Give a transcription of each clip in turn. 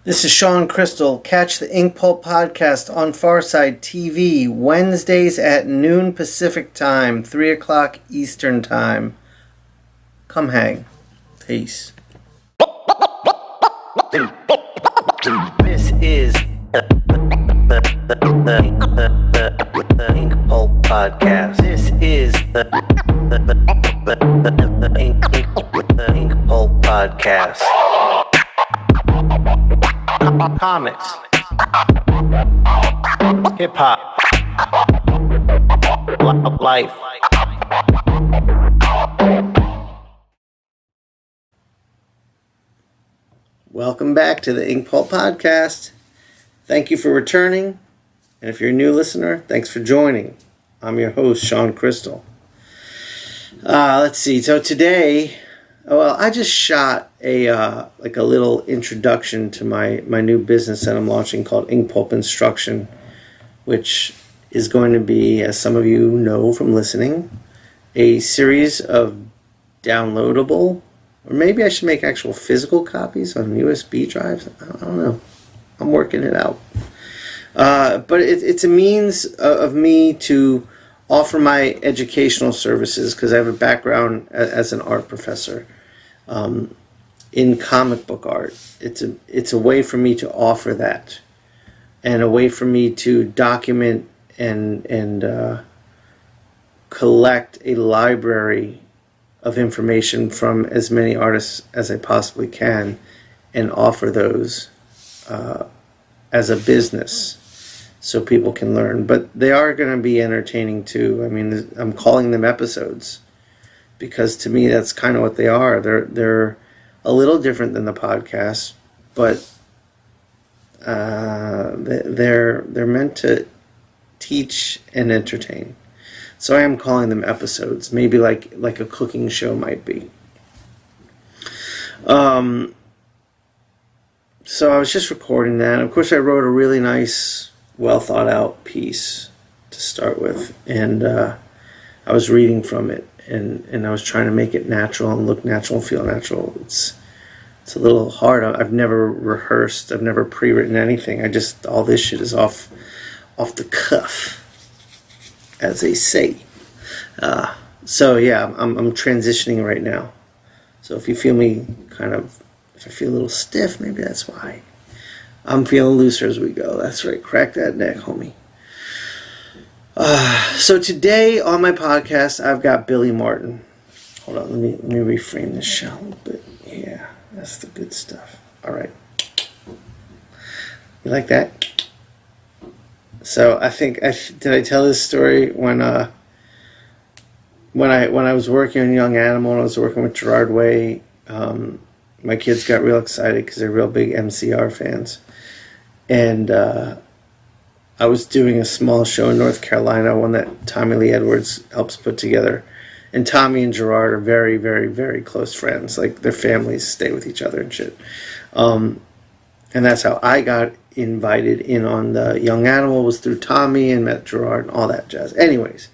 This is Sean Crystal. Catch the Inkpulp podcast on Pharcyde TV Wednesdays at noon Pacific Time, 3 o'clock Eastern Time. Come hang. Peace. This is the Inkpulp podcast. This is the Inkpulp podcast. Comics, hip hop, life. Welcome back to the Inkpulp podcast. Thank you for returning, and if you're a new listener, thanks for joining. I'm your host, Sean Crystal. Let's see. So today, I just shot a little introduction to my new business that I'm launching called Inkpulp Instruction, which is going to be, as some of you know from listening, a series of downloadable, or maybe I should make actual physical copies on USB drives. I don't know. I'm working it out. But it's a means of me to offer my educational services, because I have a background as an art professor. In comic book art, it's a way for me to offer that, and a way for me to document and collect a library of information from as many artists as I possibly can, and offer those as a business so people can learn. But they are going to be entertaining too. I mean, I'm calling them episodes, because to me that's kind of what they are. They're a little different than the podcast, but they're meant to teach and entertain. So I am calling them episodes, maybe like a cooking show might be. So I was just recording that. Of course, I wrote a really nice, well thought out piece to start with, and I was reading from it. And I was trying to make it natural and look natural and feel natural. It's a little hard. I've never rehearsed. I've never pre-written anything. All this shit is off the cuff, as they say. So yeah, I'm transitioning right now. So if you feel me if I feel a little stiff, maybe that's why. I'm feeling looser as we go. That's right. Crack that neck, homie. So today on my podcast, I've got Billy Martin. Hold on, let me reframe this shot a little bit. Yeah, that's the good stuff. All right, you like that? So I think did I tell this story when I was working on Young Animal and I was working with Gerard Way. My kids got real excited because they're real big MCR fans, and I was doing a small show in North Carolina, one that Tommy Lee Edwards helps put together. And Tommy and Gerard are very, very, very close friends. Like, their families stay with each other and shit. And that's how I got invited in on the Young Animal, was through Tommy, and met Gerard and all that jazz. Anyways,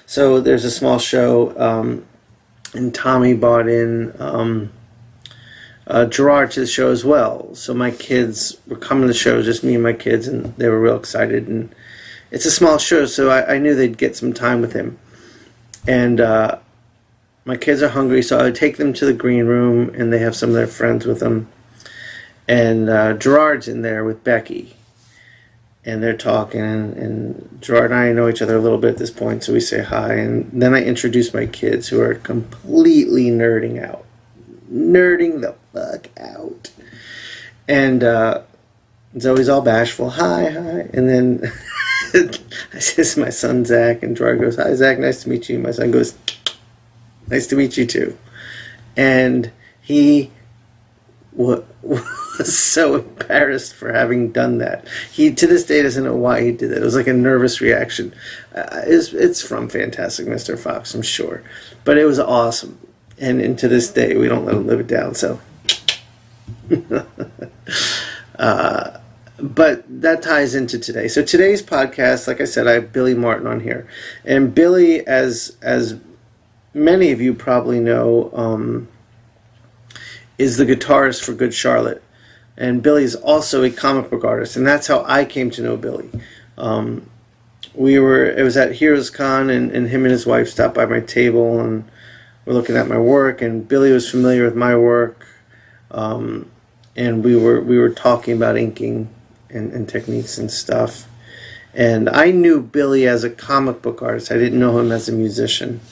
so there's a small show, and Tommy brought in Gerard to the show as well. So my kids were coming to the show, just me and my kids, and they were real excited. And it's a small show, so I knew they'd get some time with him. And my kids are hungry, so I take them to the green room, and they have some of their friends with them. And Gerard's in there with Becky, and they're talking, and Gerard and I know each other a little bit at this point, so we say hi. And then I introduce my kids, who are completely nerding the fuck out. And Zoe's all bashful. Hi. And then I says, my son Zach, and Gerard goes, hi Zach, nice to meet you. My son goes, nice to meet you too. And he was so embarrassed for having done that. He, to this day, doesn't know why he did that. It was like a nervous reaction. It's from Fantastic Mr. Fox, I'm sure. But it was awesome. And to this day, we don't let him live it down. So, but that ties into today. So today's podcast, like I said, I have Billy Martin on here, and Billy, as many of you probably know, is the guitarist for Good Charlotte. And Billy is also a comic book artist, and that's how I came to know Billy. It was at Heroes Con, and him and his wife stopped by my table and were looking at my work, and Billy was familiar with my work, and we were talking about inking and techniques and stuff. And I knew Billy as a comic book artist. I didn't know him as a musician.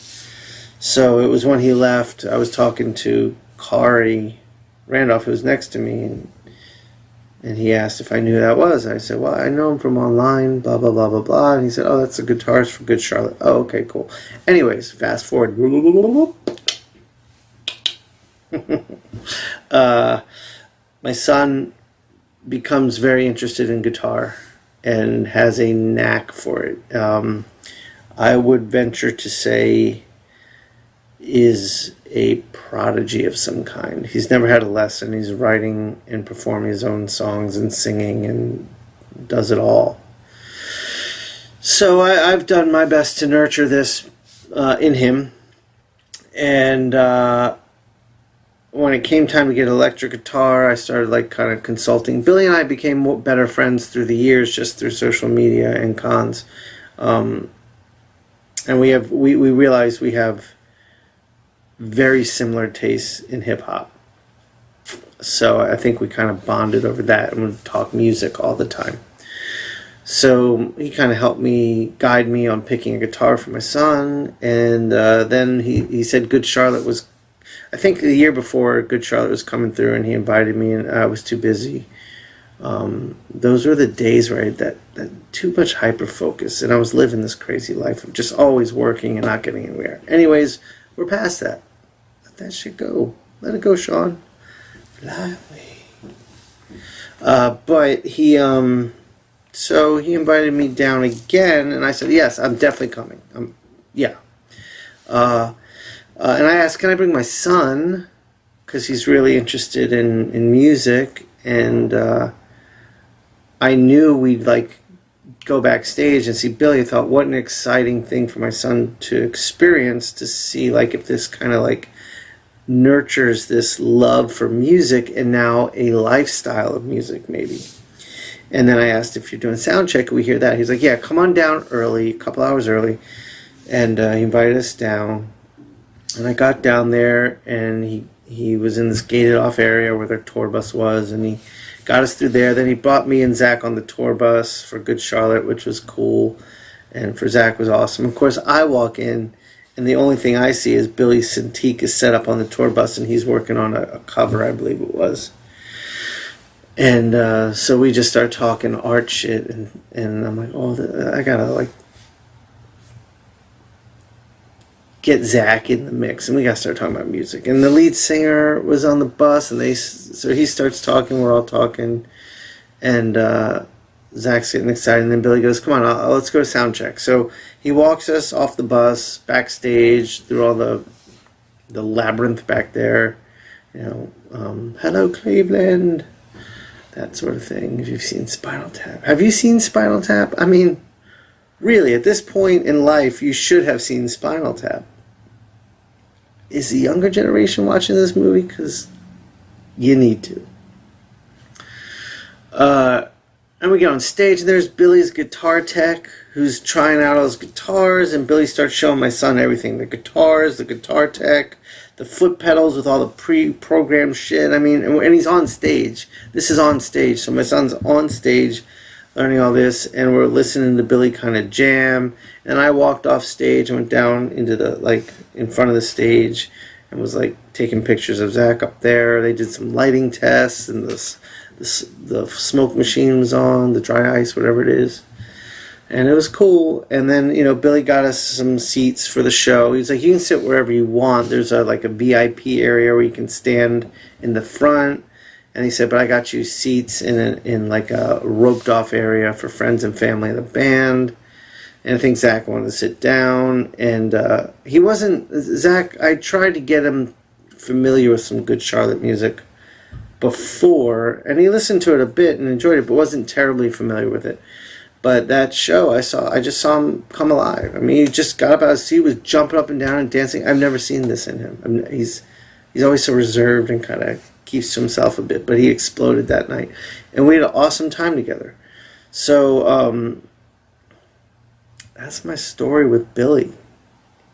So it was when he left, I was talking to Kari Randolph, who was next to me, and he asked if I knew who that was. I said, well, I know him from online, blah, blah, blah, blah, blah. And he said, oh, that's a guitarist for Good Charlotte. Oh, okay, cool. Anyways, fast forward. My son becomes very interested in guitar and has a knack for it. I would venture to say is a prodigy of some kind. He's never had a lesson. He's writing and performing his own songs and singing and does it all. So I've done my best to nurture this in him. And when it came time to get electric guitar, I started kind of consulting. Billy and I became better friends through the years, just through social media and cons. And we realized we have very similar tastes in hip-hop. So I think we kind of bonded over that and would talk music all the time. So he kind of helped me, guide me on picking a guitar for my son. And then he said Good Charlotte was, I think the year before Good Charlotte was coming through, and he invited me, and I was too busy. Those were the days where I had that too much hyper-focus, and I was living this crazy life of just always working and not getting anywhere. Anyways, we're past that. Let that shit go. Let it go, Sean. Fly away. But he, so he invited me down again, and I said, yes, I'm definitely coming. Yeah. And I asked, can I bring my son? Because he's really interested in music, and I knew we'd go backstage and see Billy. I thought, what an exciting thing for my son to experience, to see if this kind of nurtures this love for music and now a lifestyle of music maybe. And then I asked, if you're doing sound check, can we hear that? He's like, yeah, come on down early, a couple hours early. And he invited us down, and I got down there, and he was in this gated off area where their tour bus was, and he got us through there. Then he brought me and Zach on the tour bus for Good Charlotte, which was cool. And for Zach was awesome. Of course, I walk in, and the only thing I see is Billy Cintiq is set up on the tour bus, and he's working on a cover, I believe it was. And so we just start talking art shit, and I'm like, oh, I gotta get Zach in the mix, and we gotta start talking about music. And the lead singer was on the bus, and so he starts talking, we're all talking, and Zach's getting excited, and then Billy goes, come on, let's go to sound check. So he walks us off the bus, backstage, through all the labyrinth back there, hello Cleveland, that sort of thing. If you've seen Spinal Tap. Have you seen Spinal Tap? I mean, really, at this point in life, you should have seen Spinal Tap. Is the younger generation watching this movie? Because you need to. And we get on stage, and there's Billy's guitar tech, who's trying out all his guitars, and Billy starts showing my son everything. The guitars, the guitar tech, the foot pedals with all the pre-programmed shit. I mean, and he's on stage. This is on stage, so my son's on stage learning all this, and we're listening to Billy kind of jam. And I walked off stage and went down into in front of the stage and was taking pictures of Zach up there. They did some lighting tests, and the smoke machine was on, the dry ice, whatever it is. And it was cool. And then, Billy got us some seats for the show. He's like, you can sit wherever you want. There's a VIP area where you can stand in the front. And he said, but I got you seats in a roped off area for friends and family of the band. And I think Zach wanted to sit down. And he wasn't, Zach, I tried to get him familiar with some Good Charlotte music before. And he listened to it a bit and enjoyed it, but wasn't terribly familiar with it. But that show, I just saw him come alive. I mean, he just got up out of his seat, was jumping up and down and dancing. I've never seen this in him. He's always so reserved and kind of keeps to himself a bit, but he exploded that night. And we had an awesome time together. So that's my story with Billy.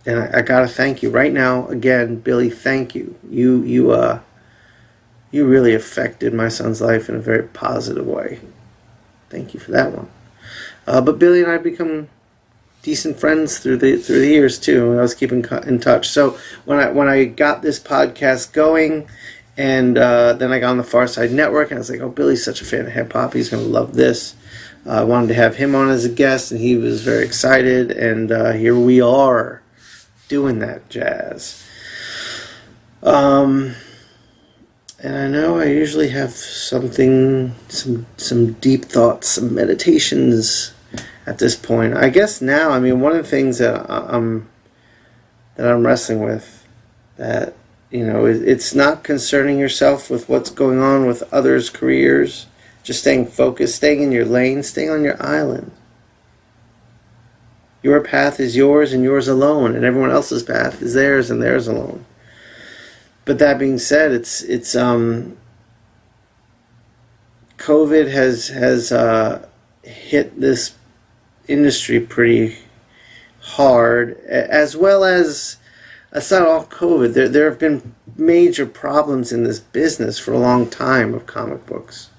And I got to thank you. Right now, again, Billy, thank you. You really affected my son's life in a very positive way. Thank you for that one. But Billy and I become decent friends through the years too. I was keeping in touch. So when I got this podcast going, and then I got on the Pharcyde network, and I was like, oh, Billy's such a fan of hip hop. He's going to love this. I wanted to have him on as a guest, and he was very excited. And here we are doing that jazz. And I know I usually have some deep thoughts, some meditations at this point. I guess now, I mean, one of the things that I'm wrestling with, that, you know, it's not concerning yourself with what's going on with others' careers, just staying focused, staying in your lane, staying on your island. Your path is yours and yours alone, and everyone else's path is theirs and theirs alone. But that being said, it's COVID has hit this industry pretty hard, as well as, it's not all COVID. There have been major problems in this business for a long time of comic books,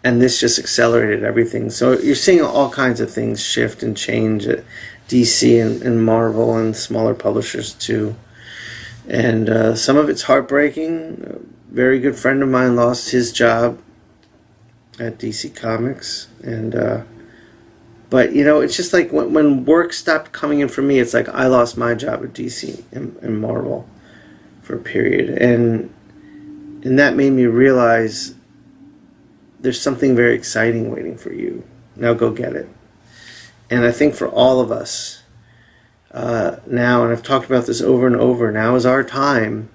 and this just accelerated everything. So you're seeing all kinds of things shift and change at DC and Marvel and smaller publishers too. And some of it's heartbreaking. A very good friend of mine lost his job at DC Comics. And but, you know, it's just like when work stopped coming in for me, it's like I lost my job at DC and Marvel for a period. And that made me realize there's something very exciting waiting for you. Now go get it. And I think for all of us, now, and I've talked about this over and over, now is our time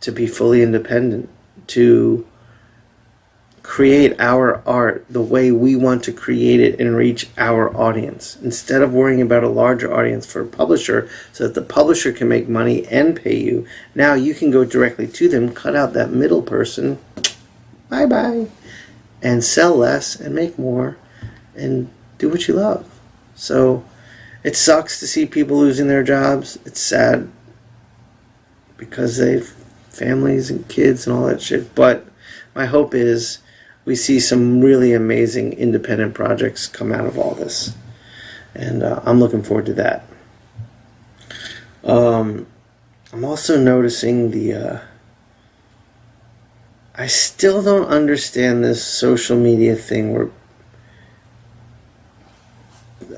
to be fully independent, to create our art the way we want to create it and reach our audience, instead of worrying about a larger audience for a publisher so that the publisher can make money and pay you. Now you can go directly to them, cut out that middle person, bye-bye, and sell less and make more and do what you love. So it sucks to see people losing their jobs. It's sad because they've families and kids and all that shit. But my hope is we see some really amazing independent projects come out of all this. And I'm looking forward to that. I'm also noticing I still don't understand this social media thing where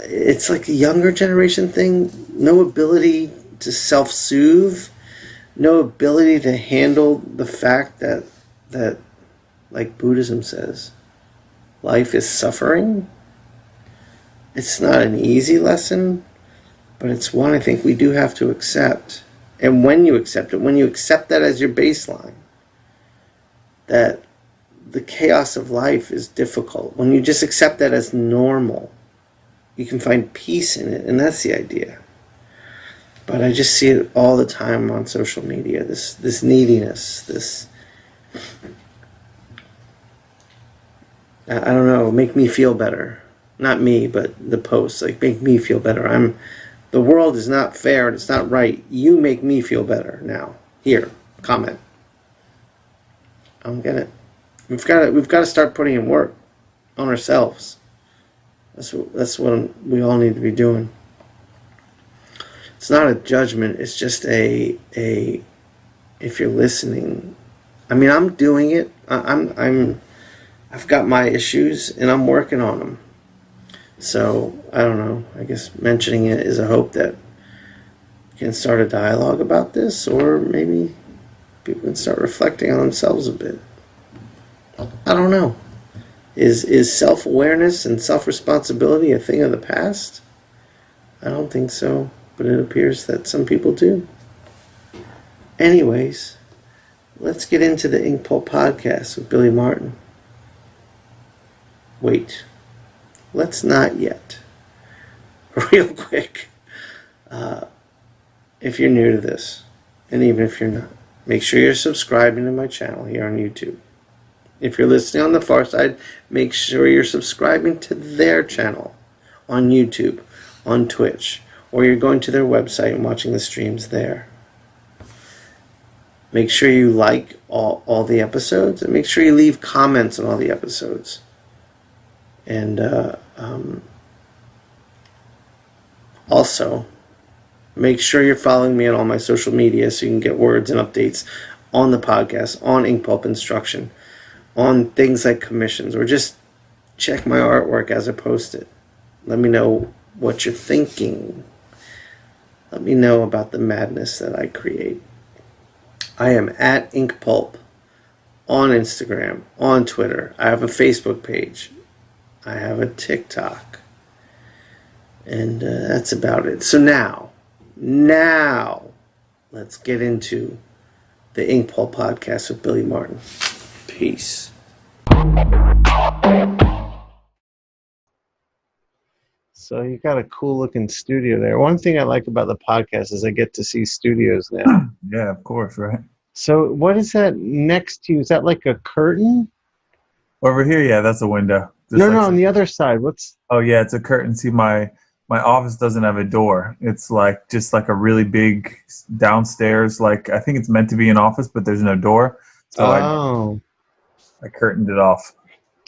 it's like a younger generation thing. No ability to self-soothe. No ability to handle the fact that like Buddhism says, life is suffering. It's not an easy lesson, but it's one I think we do have to accept. And when you accept it, when you accept that as your baseline, that the chaos of life is difficult, when you just accept that as normal, you can find peace in it, and that's the idea. But I just see it all the time on social media, this neediness, this, I don't know, make me feel better. Not me, but the posts, like, make me feel better. The world is not fair and it's not right. You make me feel better now. Here, comment. I don't get it. We've got to start putting in work on ourselves. That's what we all need to be doing. It's not a judgment. It's just a if you're listening. I mean, I'm doing it. I've got my issues and I'm working on them. So I don't know. I guess mentioning it is a hope that we can start a dialogue about this, or maybe people can start reflecting on themselves a bit. I don't know. Is self-awareness and self-responsibility a thing of the past? I don't think so, but it appears that some people do. Anyways, let's get into the Inkpulp podcast with Billy Martin. Wait, let's not yet. Real quick, if you're new to this, and even if you're not, make sure you're subscribing to my channel here on YouTube. If you're listening on the Pharcyde, make sure you're subscribing to their channel on YouTube, on Twitch, or you're going to their website and watching the streams there. Make sure you like all the episodes, and make sure you leave comments on all the episodes. And also, make sure you're following me on all my social media so you can get words and updates on the podcast, on Inkpulp instruction, on things like commissions, or just check my artwork as I post it. Let me know what you're thinking. Let me know about the madness that I create. I am at Inkpulp on Instagram, on Twitter. I have a Facebook page. I have a TikTok. And that's about it. So now, let's get into the Inkpulp podcast with Billy Martin. Peace. So you got a cool looking studio there. One thing I like about the podcast is I get to see studios now. Yeah, of course, right? So what is that next to you? Is that like a curtain? Over here, yeah, that's a window. No, on the other side. Oh yeah, it's a curtain. See, my office doesn't have a door. It's like just like a really big downstairs. Like I think it's meant to be an office, but there's no door. So I curtained it off.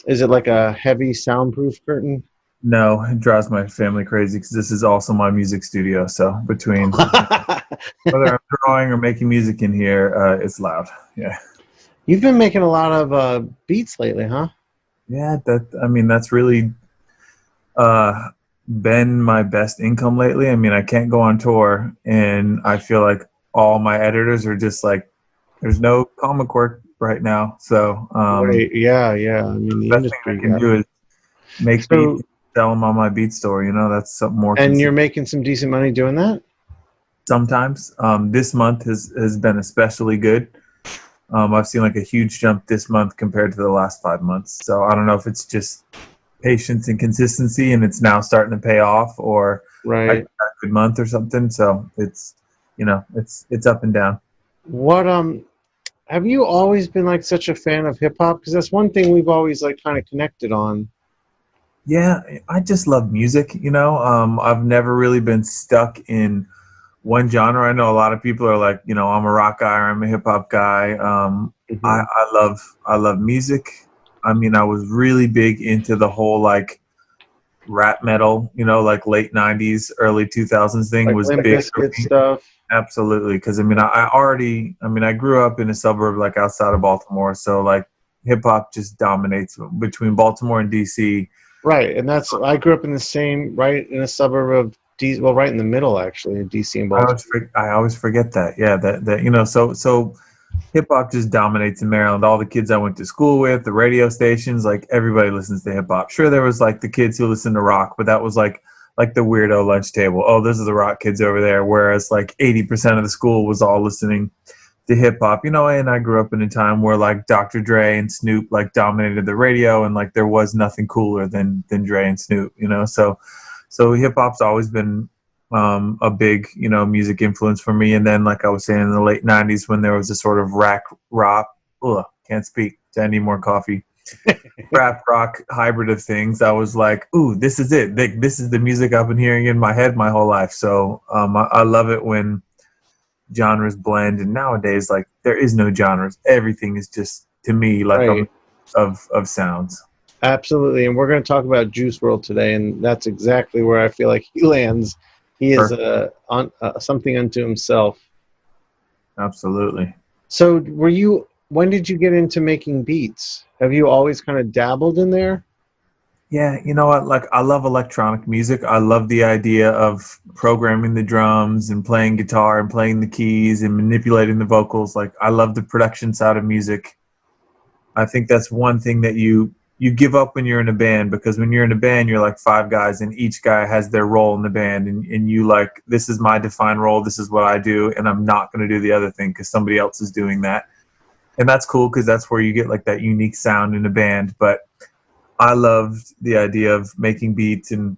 Is it like a heavy soundproof curtain? No, it drives my family crazy because this is also my music studio. So between whether I'm drawing or making music in here, it's loud. Yeah. You've been making a lot of beats lately, huh? Yeah, that's really been my best income lately. I mean, I can't go on tour, and I feel like all my editors are just like, there's no comic work right now. So right. Yeah. I mean, the best thing I can do is make beats, sell them on my beat store. That's something more. And you're making some decent money doing that? Sometimes. This month has been especially good. I've seen like a huge jump this month compared to the last 5 months. So I don't know if it's just patience and consistency and it's now starting to pay off, or right. I had a good month or something. So it's up and down. What have you always been like such a fan of hip hop? Because that's one thing we've always like kind of connected on. Yeah, I just love music. I've never really been stuck in one genre. I know a lot of people are like, I'm a rock guy or I'm a hip hop guy. I love music. I mean, I was really big into the whole like rap metal, like late 90s, early 2000s thing like was big for me. Stuff. Absolutely. Because I mean, I grew up in a suburb like outside of Baltimore. So like hip hop just dominates between Baltimore and DC. Right. And I grew up in in a suburb of DC, well, right in the middle actually, in DC and Baltimore. I always forget that. Yeah. That so hip hop just dominates in Maryland. All the kids I went to school with, the radio stations, like everybody listens to hip hop. Sure, there was like the kids who listen to rock, but that was like the weirdo lunch table. Oh, this is the rock kids over there. Whereas like 80% of the school was all listening to hip hop, and I grew up in a time where like Dr. Dre and Snoop like dominated the radio, and like there was nothing cooler than Dre and Snoop, So hip hop's always been a big, music influence for me. And then, like I was saying, in the late 90s when there was a sort of rap, can't speak, I need more coffee, rap rock hybrid of things, I was like, ooh, this is it. This is the music I've been hearing in my head my whole life. So I love it when genres blend. And nowadays, like, there is no genres. Everything is just, to me, like right. of sounds. Absolutely. And we're going to talk about Juice WRLD today, and that's exactly where I feel like he lands. He is something unto himself. Absolutely. So when did you get into making beats? Have you always kind of dabbled in there? Yeah, you know what? Like, I love electronic music. I love the idea of programming the drums and playing guitar and playing the keys and manipulating the vocals. Like, I love the production side of music. I think that's one thing that you give up when you're in a band, because when you're in a band, you're like 5 guys and each guy has their role in the band, and you like, this is my defined role, this is what I do, and I'm not going to do the other thing because somebody else is doing that. And that's cool because that's where you get like that unique sound in a band. But I loved the idea of making beats and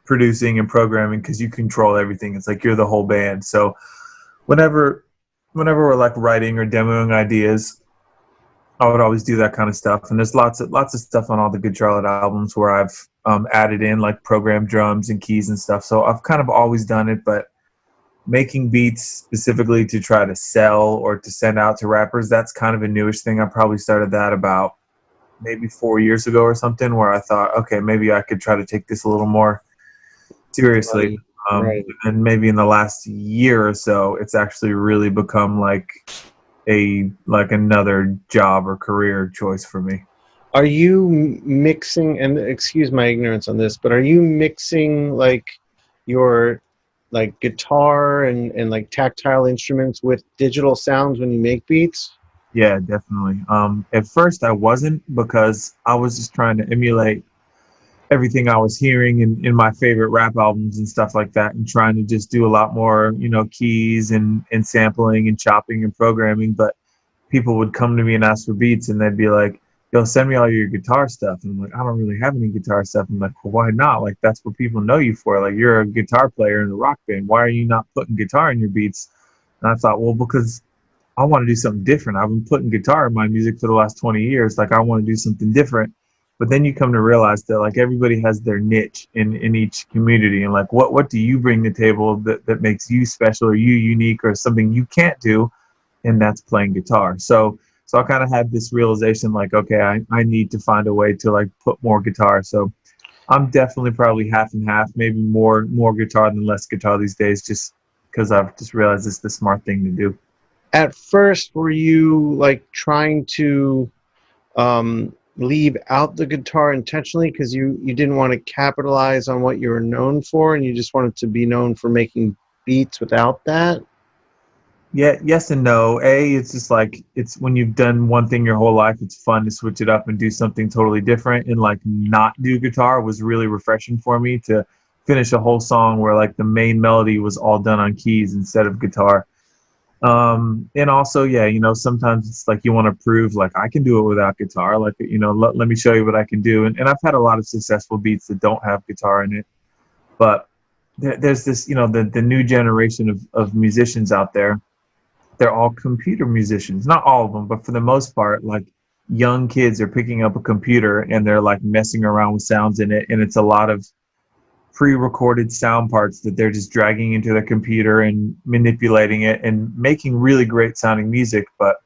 producing and programming because you control everything. It's like you're the whole band. So whenever whenever we're like writing or demoing ideas, I would always do that kind of stuff. And there's lots of stuff on all the Good Charlotte albums where I've added in like programmed drums and keys and stuff. So I've kind of always done it, but making beats specifically to try to sell or to send out to rappers, that's kind of a newish thing. I probably started that about maybe 4 years ago or something, where I thought, okay, maybe I could try to take this a little more seriously. Right. And maybe in the last year or so, it's actually really become like another job or career choice for me. Are you mixing, and excuse my ignorance on this, but are you mixing like your like guitar and like tactile instruments with digital sounds when you make beats? Yeah, definitely. At first I wasn't, because I was just trying to emulate everything I was hearing in my favorite rap albums and stuff like that, and trying to just do a lot more, keys and sampling and chopping and programming. But people would come to me and ask for beats, and they'd be like, yo, send me all your guitar stuff. And I'm like, I don't really have any guitar stuff. I'm like, well, why not? Like, that's what people know you for. Like, you're a guitar player in a rock band. Why are you not putting guitar in your beats? And I thought, well, because I want to do something different. I've been putting guitar in my music for the last 20 years. Like, I want to do something different. But then you come to realize that like everybody has their niche in each community, and like what do you bring to the table that makes you special or you unique or something you can't do, and that's playing guitar. So I kind of had this realization like, okay, I need to find a way to like put more guitar. So I'm definitely probably half and half, maybe more guitar than less guitar these days, just because I've just realized it's the smart thing to do. At first, were you like trying to leave out the guitar intentionally because you didn't want to capitalize on what you were known for, and you just wanted to be known for making beats without that? Yeah, yes and no. It's just like, it's when you've done one thing your whole life, it's fun to switch it up and do something totally different. And like not do guitar was really refreshing for me to finish a whole song where like the main melody was all done on keys instead of guitar. And also, yeah, sometimes it's like you want to prove like I can do it without guitar. Like, let me show you what I can do. And I've had a lot of successful beats that don't have guitar in it, but there's this, the new generation of musicians out there. They're all computer musicians, not all of them, but for the most part, like young kids are picking up a computer and they're like messing around with sounds in it. And it's a lot of pre-recorded sound parts that they're just dragging into their computer and manipulating it and making really great sounding music. But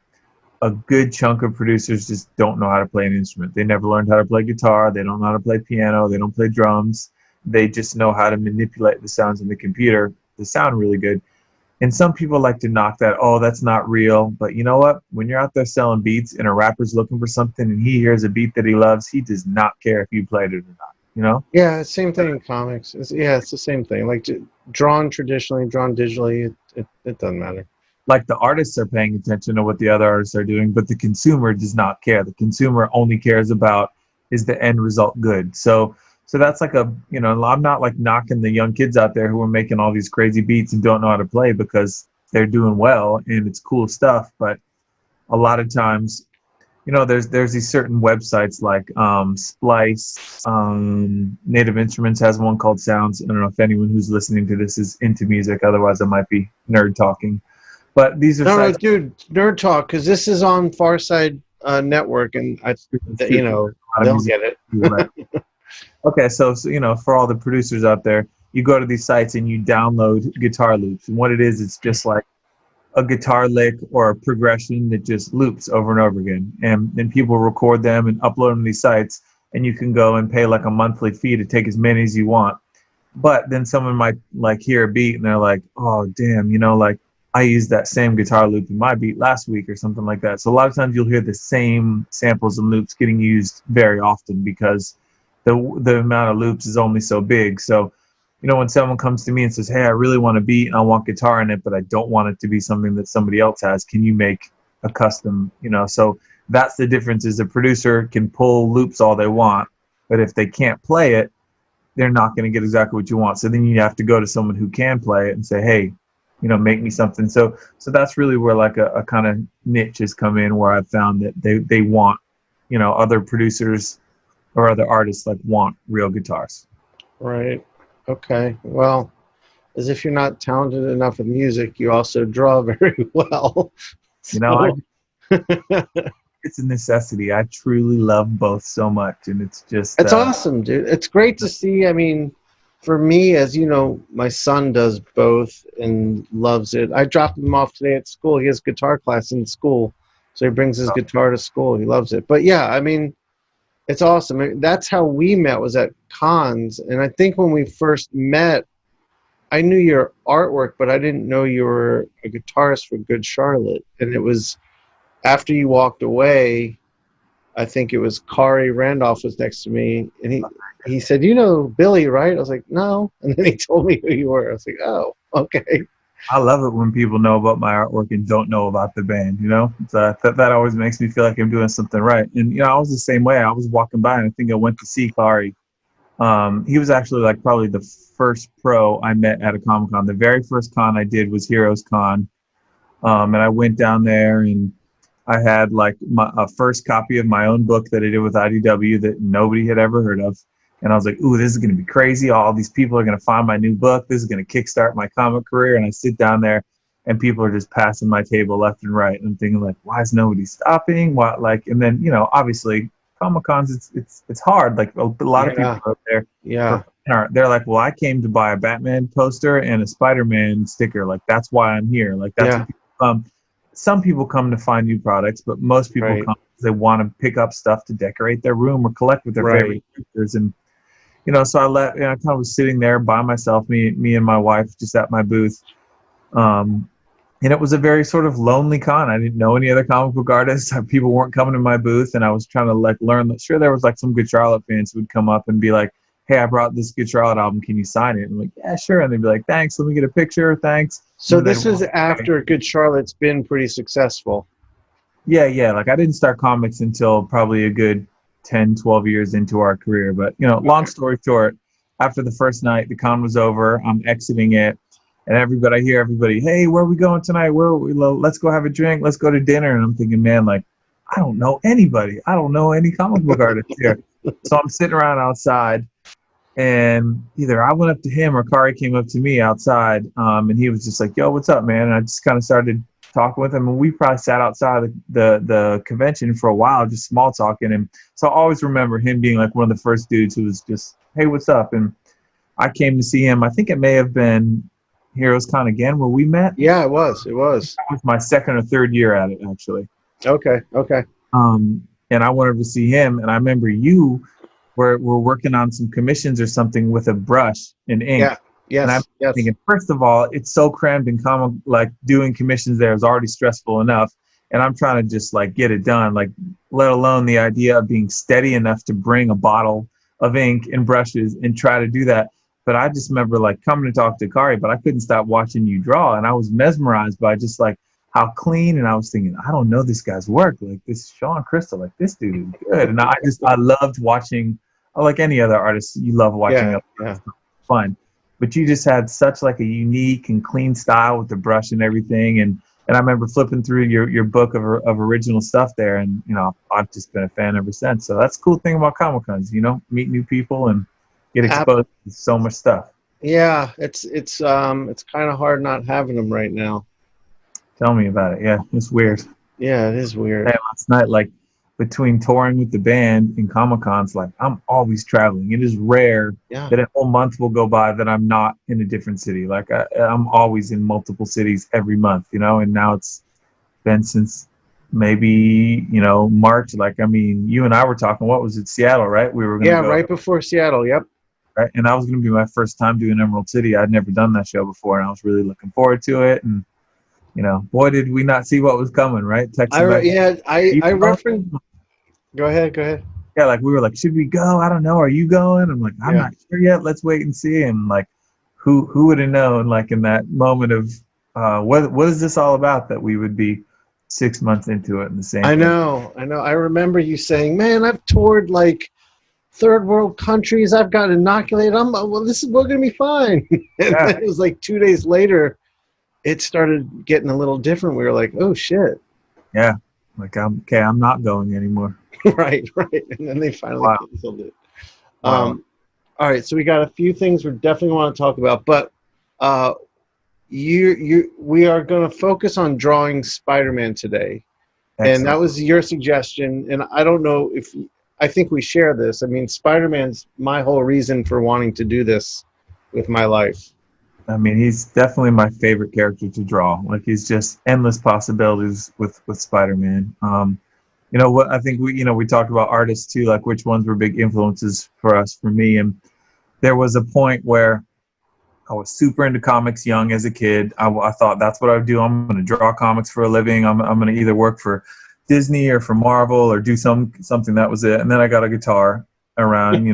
a good chunk of producers just don't know how to play an instrument. They never learned how to play guitar. They don't know how to play piano. They don't play drums. They just know how to manipulate the sounds in the computer to sound really good. And some people like to knock that, oh, that's not real. But you know what? When you're out there selling beats and a rapper's looking for something and he hears a beat that he loves, he does not care if you played it or not, Yeah, same thing in comics. It's the same thing. Like drawn traditionally, drawn digitally, it doesn't matter. Like the artists are paying attention to what the other artists are doing, but the consumer does not care. The consumer only cares about, is the end result good? So that's like I'm not like knocking the young kids out there who are making all these crazy beats and don't know how to play, because they're doing well and it's cool stuff. But a lot of times, there's these certain websites like Splice, Native Instruments has one called Sounds. I don't know if anyone who's listening to this is into music, otherwise I might be nerd talking. But these are No, dude, nerd talk, because this is on Pharcyde Network, and they'll get it. Right. Okay, so for all the producers out there, you go to these sites and you download guitar loops, and what it is, it's just like a guitar lick or a progression that just loops over and over again, and then people record them and upload them to these sites, and you can go and pay like a monthly fee to take as many as you want. But then someone might like hear a beat and they're like, oh damn, like I used that same guitar loop in my beat last week or something like that. So a lot of times you'll hear the same samples and loops getting used very often because the amount of loops is only so big. So, when someone comes to me and says, hey, I really want a beat and I want guitar in it, but I don't want it to be something that somebody else has, can you make a custom, so that's the difference, is the producer can pull loops all they want, but if they can't play it, they're not going to get exactly what you want. So then you have to go to someone who can play it and say, hey, make me something. So that's really where like a kind of niche has come in, where I've found that they want, other producers or other artists like want real guitars. Right. Okay. Well, as if you're not talented enough with music, you also draw very well. You know, So, it's a necessity. I truly love both so much, and it's just it's awesome, dude. It's great to see. I mean, for me, as you know, my son does both and loves it. I dropped him off today at school. He has guitar class in school, so he brings his guitar to school. He loves it. But yeah, I mean, it's awesome. That's how we met, was at cons. And I think when we first met, I knew your artwork, but I didn't know you were a guitarist for Good Charlotte. And it was after you walked away, I think it was Kari Randolph was next to me, and he said, "You know Billy, right?" I was like, "No," and then he told me who you were. I was like, "Oh, okay." I love it when people know about my artwork and don't know about the band. You know, that always makes me feel like I'm doing something right. And you know, I was the same way. I was walking by, and I think I went to see Kari. He was actually like probably the first pro I met at a Comic-Con. The very first con I did was Heroes Con, and I went down there and I had like a first copy of my own book that I did with IDW that nobody had ever heard of. And I was like, ooh, this is going to be crazy. All these people are going to find my new book. This is going to kickstart my comic career. And I sit down there and people are just passing my table left and right. And I'm thinking like, why is nobody stopping? What, like, and then, you know, obviously Comic Cons, it's hard. Like a lot of people out there for art. They're like, well, I came to buy a Batman poster and a Spider-Man sticker. Like, that's why I'm here. Like, that's what people come. Some people come to find new products, but most people come because they want to pick up stuff to decorate their room or collect with their favorite characters. And you know, so I kind of was sitting there by myself, me and my wife, just at my booth. And it was a very sort of lonely con. I didn't know any other comic book artists. People weren't coming to my booth, and I was trying to like learn. Sure, there was like some Good Charlotte fans who would come up and be like, "Hey, I brought this Good Charlotte album. Can you sign it?" And I'm like, "Yeah, sure." And they'd be like, "Thanks. Let me get a picture. Thanks." So this is after Good Charlotte's been pretty successful. Yeah. Like I didn't start comics until probably a good 10, 12 years into our career. But, you know, long story short, after the first night, the con was over. I'm exiting it. And I hear everybody, hey, where are we going tonight? Let's go have a drink. Let's go to dinner. And I'm thinking, man, like, I don't know anybody. I don't know any comic book artists here. So I'm sitting around outside. And either I went up to him or Kari came up to me outside. And he was just like, yo, what's up, man? And I just kind of started talking with him. And we probably sat outside the convention for a while, just small talking. And so I always remember him being like one of the first dudes who was just, hey, what's up? And I came to see him. I think it may have been Heroes Con again where we met. Yeah, it was. That was my second or third year at it, actually. Okay. And I wanted to see him. And I remember you were working on some commissions or something with a brush and ink. Yeah. Yes. And I'm thinking, first of all, it's so crammed in comic, like doing commissions there is already stressful enough. And I'm trying to just like get it done, like let alone the idea of being steady enough to bring a bottle of ink and brushes and try to do that. But I just remember like coming to talk to Kari, but I couldn't stop watching you draw. And I was mesmerized by just like how clean. And I was thinking, I don't know this guy's work. Like this Sean Crystal, like this dude is good. And I loved watching, like any other artist, you love watching it. Yeah. Fun. But you just had such like a unique and clean style with the brush and everything. And I remember flipping through your book of original stuff there. And, you know, I've just been a fan ever since. So that's the cool thing about Comic Cons, you know, meet new people and get exposed to so much stuff. Yeah, it's kind of hard not having them right now. Tell me about it. Yeah, it's weird. Yeah, it is weird. Hey, last night, like between touring with the band and Comic Cons, like I'm always traveling. It is rare that a whole month will go by that I'm not in a different city. Like I'm always in multiple cities every month, you know. And now it's been since maybe, you know, March. Like I mean, you and I were talking. What was it, Seattle, right? We were gonna go, right before Seattle. Yep. Right, and that was going to be my first time doing Emerald City. I'd never done that show before, and I was really looking forward to it. And you know, boy, did we not see what was coming, right? I referenced. Go ahead. Yeah, like we were like, should we go? I don't know. Are you going? I'm like, I'm not sure yet. Let's wait and see. And like, who would have known? Like in that moment of what is this all about? That we would be 6 months into it in the same. I know. I remember you saying, "Man, I've toured like third world countries. I've got inoculated. We're gonna be fine." And then it was like 2 days later, it started getting a little different. We were like, "Oh shit!" Yeah, like I'm not going anymore. right. And then they finally canceled it. All right, so we got a few things we definitely want to talk about, but uh, we are going to focus on drawing Spider-Man today. And that Excellent. was your suggestion. And I don't know if I think we share this. I mean, Spider-Man's my whole reason for wanting to do this with my life. I mean, he's definitely my favorite character to draw. Like, he's just endless possibilities with Spider-Man. You know what? I think we talked about artists too, like which ones were big influences for us. For me, and there was a point where I was super into comics young as a kid. I thought that's what I would do. I'm going to draw comics for a living. I'm going to either work for Disney or for Marvel or do something. That was it. And then I got a guitar around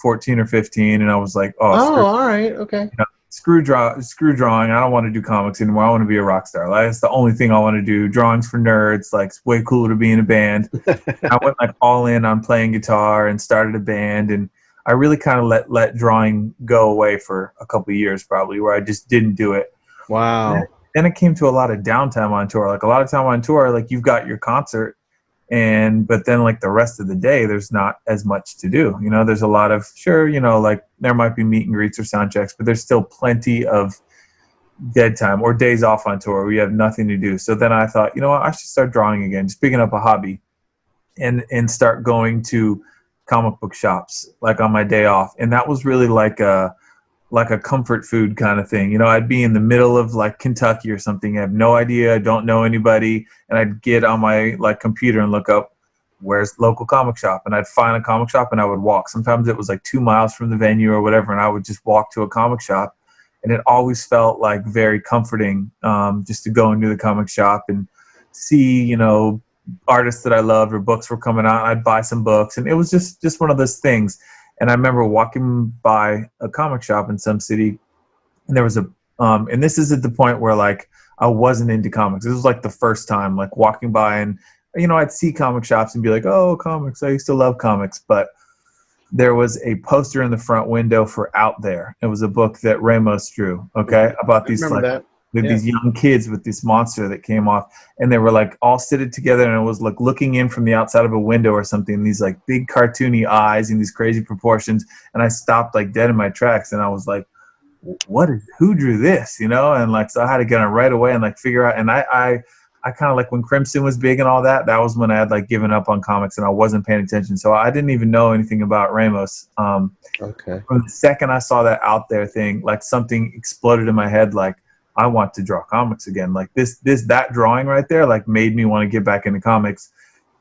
14 or 15, and I was like, oh, All right, okay. screw drawing. I don't want to do comics anymore. I want to be a rock star. Like, that's the only thing I want to do. Drawing's for nerds. Like, it's way cooler to be in a band. I went like all in on playing guitar and started a band, and I really kind of let drawing go away for a couple of years, probably, where I just didn't do it. Wow. Then it came to a lot of downtime on tour. Like, a lot of time on tour, like, you've got your concert, but then like the rest of the day, there's not as much to do. There's a lot of, sure, like there might be meet and greets or sound checks, but there's still plenty of dead time or days off on tour where you have nothing to do. So then I thought, what, I should start drawing again, just picking up a hobby and start going to comic book shops like on my day off. And that was really like a comfort food kind of thing. I'd be in the middle of like Kentucky or something. I have no idea. I don't know anybody. And I'd get on my like computer and look up where's the local comic shop. And I'd find a comic shop and I would walk. Sometimes it was like 2 miles from the venue or whatever. And I would just walk to a comic shop. And it always felt like very comforting just to go into the comic shop and see, artists that I loved or books were coming out. I'd buy some books. And it was just one of those things. And I remember walking by a comic shop in some city, and there was and this is at the point where like I wasn't into comics. This was like the first time, like walking by, and I'd see comic shops and be like, oh, comics, I used to love comics. But there was a poster in the front window for Out There. It was a book that Ramos drew, about these these young kids with this monster that came off, and they were like all seated together, and it was like looking in from the outside of a window or something, and these like big cartoony eyes and these crazy proportions. And I stopped like dead in my tracks, and I was like, who drew this? And like, so I had to get on right away and like figure out. And I kind of like when Crimson was big and all that, that was when I had like given up on comics and I wasn't paying attention. So I didn't even know anything about Ramos. Okay. From the second I saw that Out There thing, like something exploded in my head. Like, I want to draw comics again. Like that drawing right there, like made me want to get back into comics.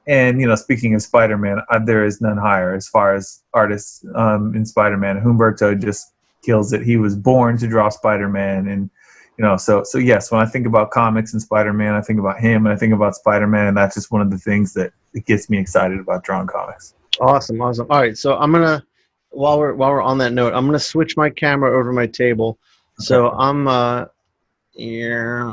And, speaking of Spider-Man, there is none higher as far as artists in Spider-Man. Humberto just kills it. He was born to draw Spider-Man. And, so yes, when I think about comics and Spider-Man, I think about him and I think about Spider-Man. And that's just one of the things that gets me excited about drawing comics. Awesome. All right. So I'm going to, while we're on that note, I'm going to switch my camera over to my table. Okay. So I'm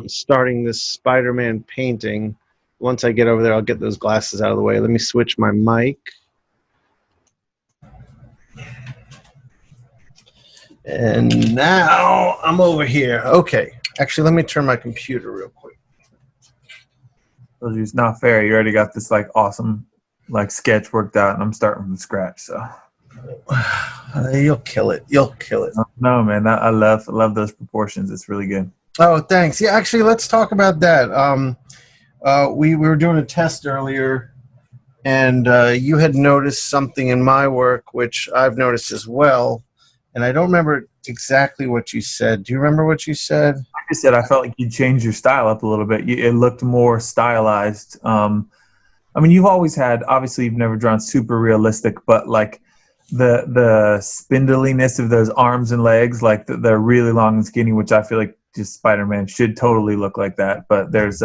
starting this Spider-Man painting. Once I get over there, I'll get those glasses out of the way. Let me switch my mic. And now I'm over here. Okay. Actually, let me turn my computer real quick. It's not fair. You already got this like awesome like sketch worked out, and I'm starting from scratch. So you'll kill it. You'll kill it. No, man. I love those proportions. It's really good. Oh, thanks. Yeah, actually, let's talk about that. We were doing a test earlier, and you had noticed something in my work, which I've noticed as well, and I don't remember exactly what you said. Do you remember what you said? Like I said, I felt like you changed your style up a little bit. It looked more stylized. I mean, you've always had, obviously, you've never drawn super realistic, but like the spindliness of those arms and legs, like they're really long and skinny, which I feel like just Spider-Man should totally look like that. But there's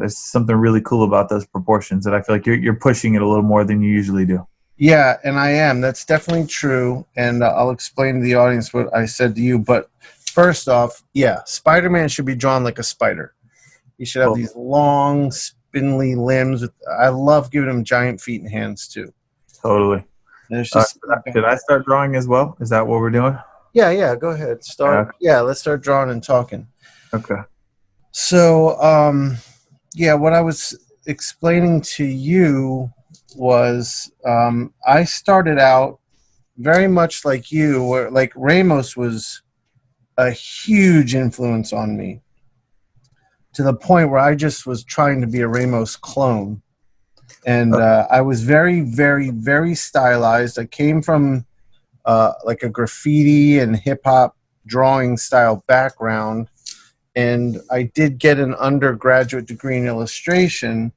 something really cool about those proportions that I feel like you're pushing it a little more than you usually do. Yeah, and I am. That's definitely true. And I'll explain to the audience what I said to you. But first off, yeah, Spider-Man should be drawn like a spider. He should have these long, spindly limbs. I love giving him giant feet and hands too. Totally. Did I start drawing as well? Is that what we're doing? Yeah, go ahead. Start. Yeah, let's start drawing and talking. Okay. So, what I was explaining to you was I started out very much like you, where like Ramos was a huge influence on me, to the point where I just was trying to be a Ramos clone. And I was very, very, very stylized. I came from like a graffiti and hip-hop drawing style background, and I did get an undergraduate degree in illustration,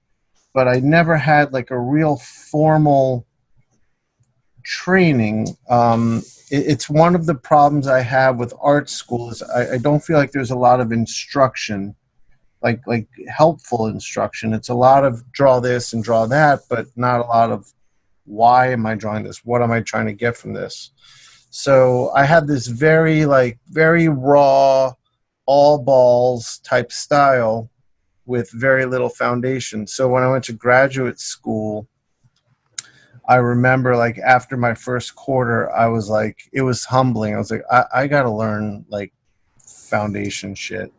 but I never had like a real formal training. It's one of the problems I have with art school is I don't feel like there's a lot of instruction, like helpful instruction. It's a lot of draw this and draw that, but not a lot of why am I drawing this? What am I trying to get from this? So I had this very raw, all balls type style with very little foundation. So when I went to graduate school, I remember like after my first quarter, I was like, it was humbling. I was like, I got to learn like foundation shit.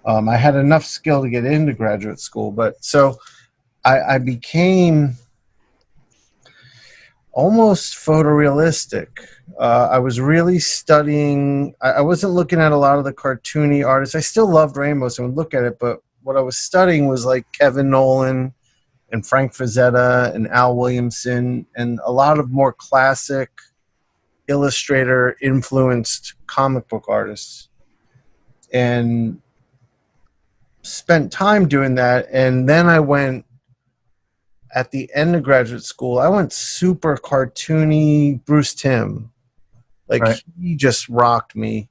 I had enough skill to get into graduate school, but so I became almost photorealistic. I was really studying. I wasn't looking at a lot of the cartoony artists. I still loved Ramos and would look at it, but what I was studying was like Kevin Nolan and Frank Frazetta and Al Williamson and a lot of more classic illustrator-influenced comic book artists. And spent time doing that. And then I went, at the end of graduate school, I went super cartoony Bruce Timm. Like, right. He just rocked me.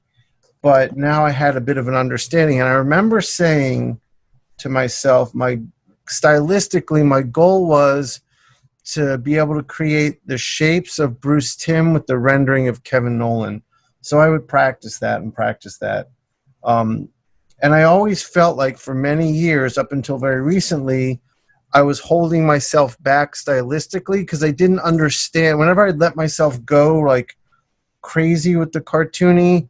But now I had a bit of an understanding. And I remember saying to myself, stylistically, my goal was to be able to create the shapes of Bruce Timm with the rendering of Kevin Nolan. So I would practice that. And I always felt like for many years, up until very recently, I was holding myself back stylistically because I didn't understand. Whenever I let myself go like crazy with the cartoony,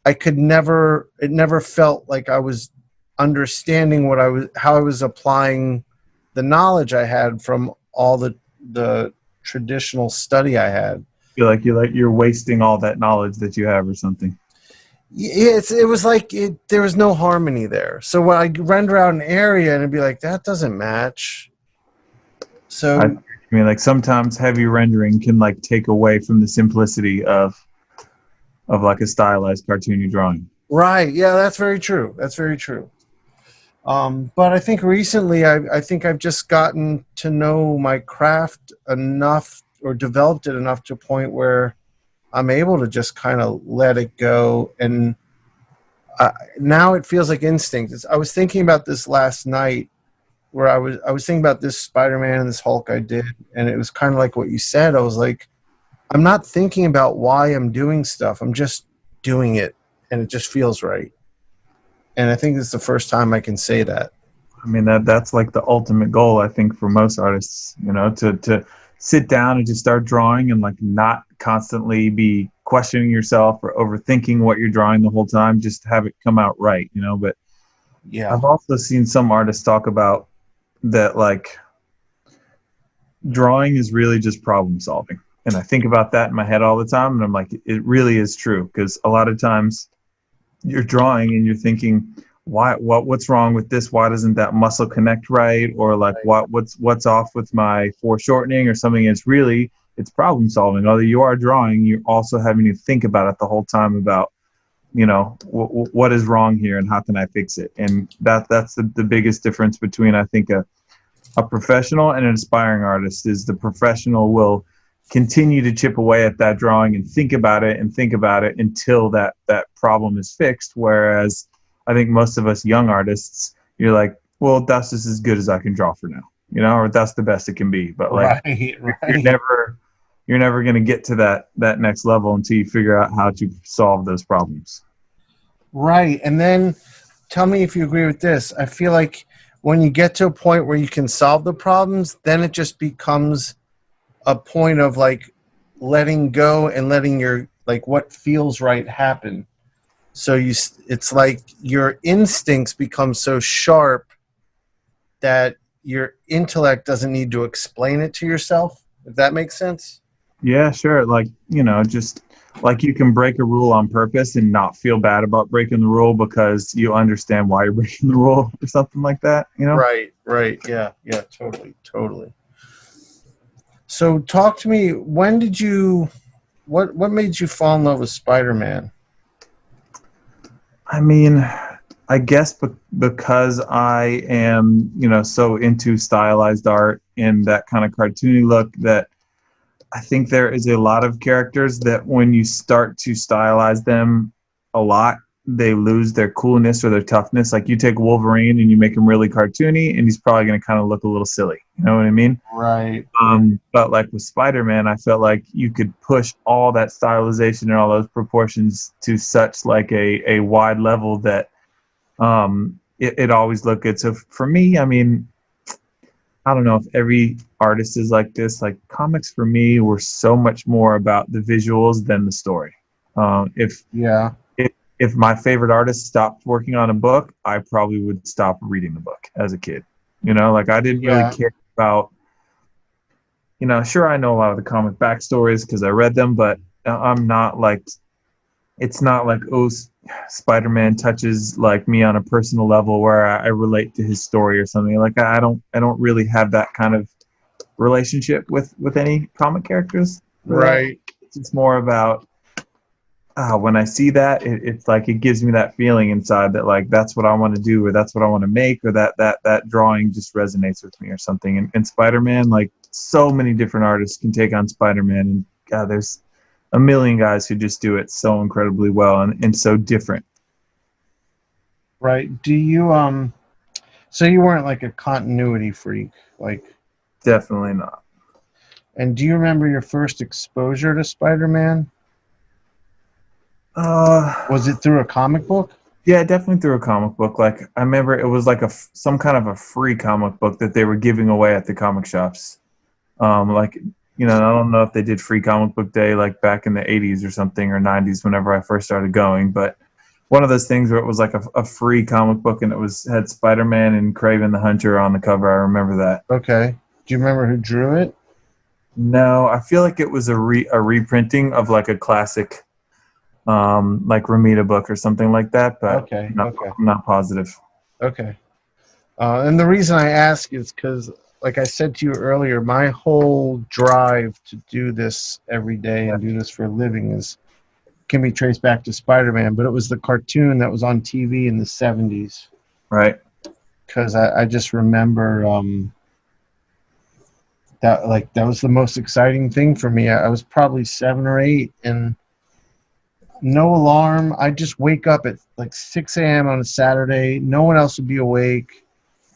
it never felt like I was understanding how I was applying the knowledge I had from all the traditional study I had. You're wasting all that knowledge that you have or something. Yeah, it was like there was no harmony there. So when I render out an area and it'd be like, that doesn't match. So I mean, like sometimes heavy rendering can like take away from the simplicity of like a stylized cartoony drawing. Right. Yeah, that's very true. But I think recently I think I've just gotten to know my craft enough or developed it enough to a point where I'm able to just kind of let it go. And now it feels like instinct. I was thinking about this last night where I was thinking about this Spider-Man and this Hulk I did. And it was kind of like what you said. I was like, I'm not thinking about why I'm doing stuff. I'm just doing it. And it just feels right. And I think this is the first time I can say that. I mean, that's like the ultimate goal, I think, for most artists, to sit down and just start drawing and like not constantly be questioning yourself or overthinking what you're drawing the whole time. Just have it come out right, But yeah, I've also seen some artists talk about that, like drawing is really just problem solving. And I think about that in my head all the time. And I'm like, it really is true. Because a lot of times you're drawing and you're thinking, what's wrong with this? Why doesn't that muscle connect right? Or like what's off with my foreshortening or something? It's problem solving. Although you are drawing, you're also having to think about it the whole time about, what is wrong here and how can I fix it? And that's the biggest difference between, I think, a professional and an aspiring artist is the professional will continue to chip away at that drawing and think about it until that problem is fixed. Whereas I think most of us young artists, you're like, well, that's just as good as I can draw for now, or that's the best it can be. But like, you're never going to get to that next level until you figure out how to solve those problems. Right. And then tell me if you agree with this. I feel like when you get to a point where you can solve the problems, then it just becomes a point of like letting go and letting your like what feels right happen. So it's like your instincts become so sharp that your intellect doesn't need to explain it to yourself, if that makes sense. Yeah, sure. Like, just like you can break a rule on purpose and not feel bad about breaking the rule because you understand why you're breaking the rule or something like that, you know? Right. Yeah, totally. So talk to me, when did you what made you fall in love with Spider-Man? I mean, I guess because I am, so into stylized art and that kind of cartoony look, that I think there is a lot of characters that when you start to stylize them a lot, they lose their coolness or their toughness. Like you take Wolverine and you make him really cartoony, and he's probably going to kind of look a little silly. You know what I mean? Right. But like with Spider-Man, I felt like you could push all that stylization and all those proportions to such like a wide level that it always looked good. So for me, I mean, I don't know if every artist is like this. Like comics for me were so much more about the visuals than the story. If Yeah. if my favorite artist stopped working on a book, I probably would stop reading the book as a kid. Like I didn't really Yeah. care about, sure I know a lot of the comic backstories because I read them, but I'm not like, it's not like, oh, Spider-Man touches like me on a personal level where I relate to his story or something. Like I don't really have that kind of relationship with any comic characters. Right. It's more about when I see that, it's like it gives me that feeling inside that like that's what I want to do or that's what I want to make or that drawing just resonates with me or something. And Spider-Man, like so many different artists can take on Spider-Man, and God, there's a million guys who just do it so incredibly well and so different. Right. Do you so you weren't like a continuity freak, like, Definitely not. and do you remember your first exposure to Spider-Man? Was it through a comic book? Yeah, definitely through a comic book. Like I remember it was like some kind of a free comic book that they were giving away at the comic shops. Like I don't know if they did free comic book day like back in the 80s or something or 90s whenever I first started going, but one of those things where it was like a free comic book and it had Spider-Man and Kraven the Hunter on the cover. I remember that. Okay. Do you remember who drew it? No, I feel like it was a reprinting of like a classic like Ramita book or something like that, but Okay. I'm not positive. Okay. And the reason I ask is because, like I said to you earlier, my whole drive to do this every day and do this for a living can be traced back to Spider-Man, but it was the cartoon that was on TV in the 70s. Right. Because I just remember that was the most exciting thing for me. I was probably 7 or 8, and no alarm. I'd just wake up at like 6 a.m. on a Saturday. No one else would be awake.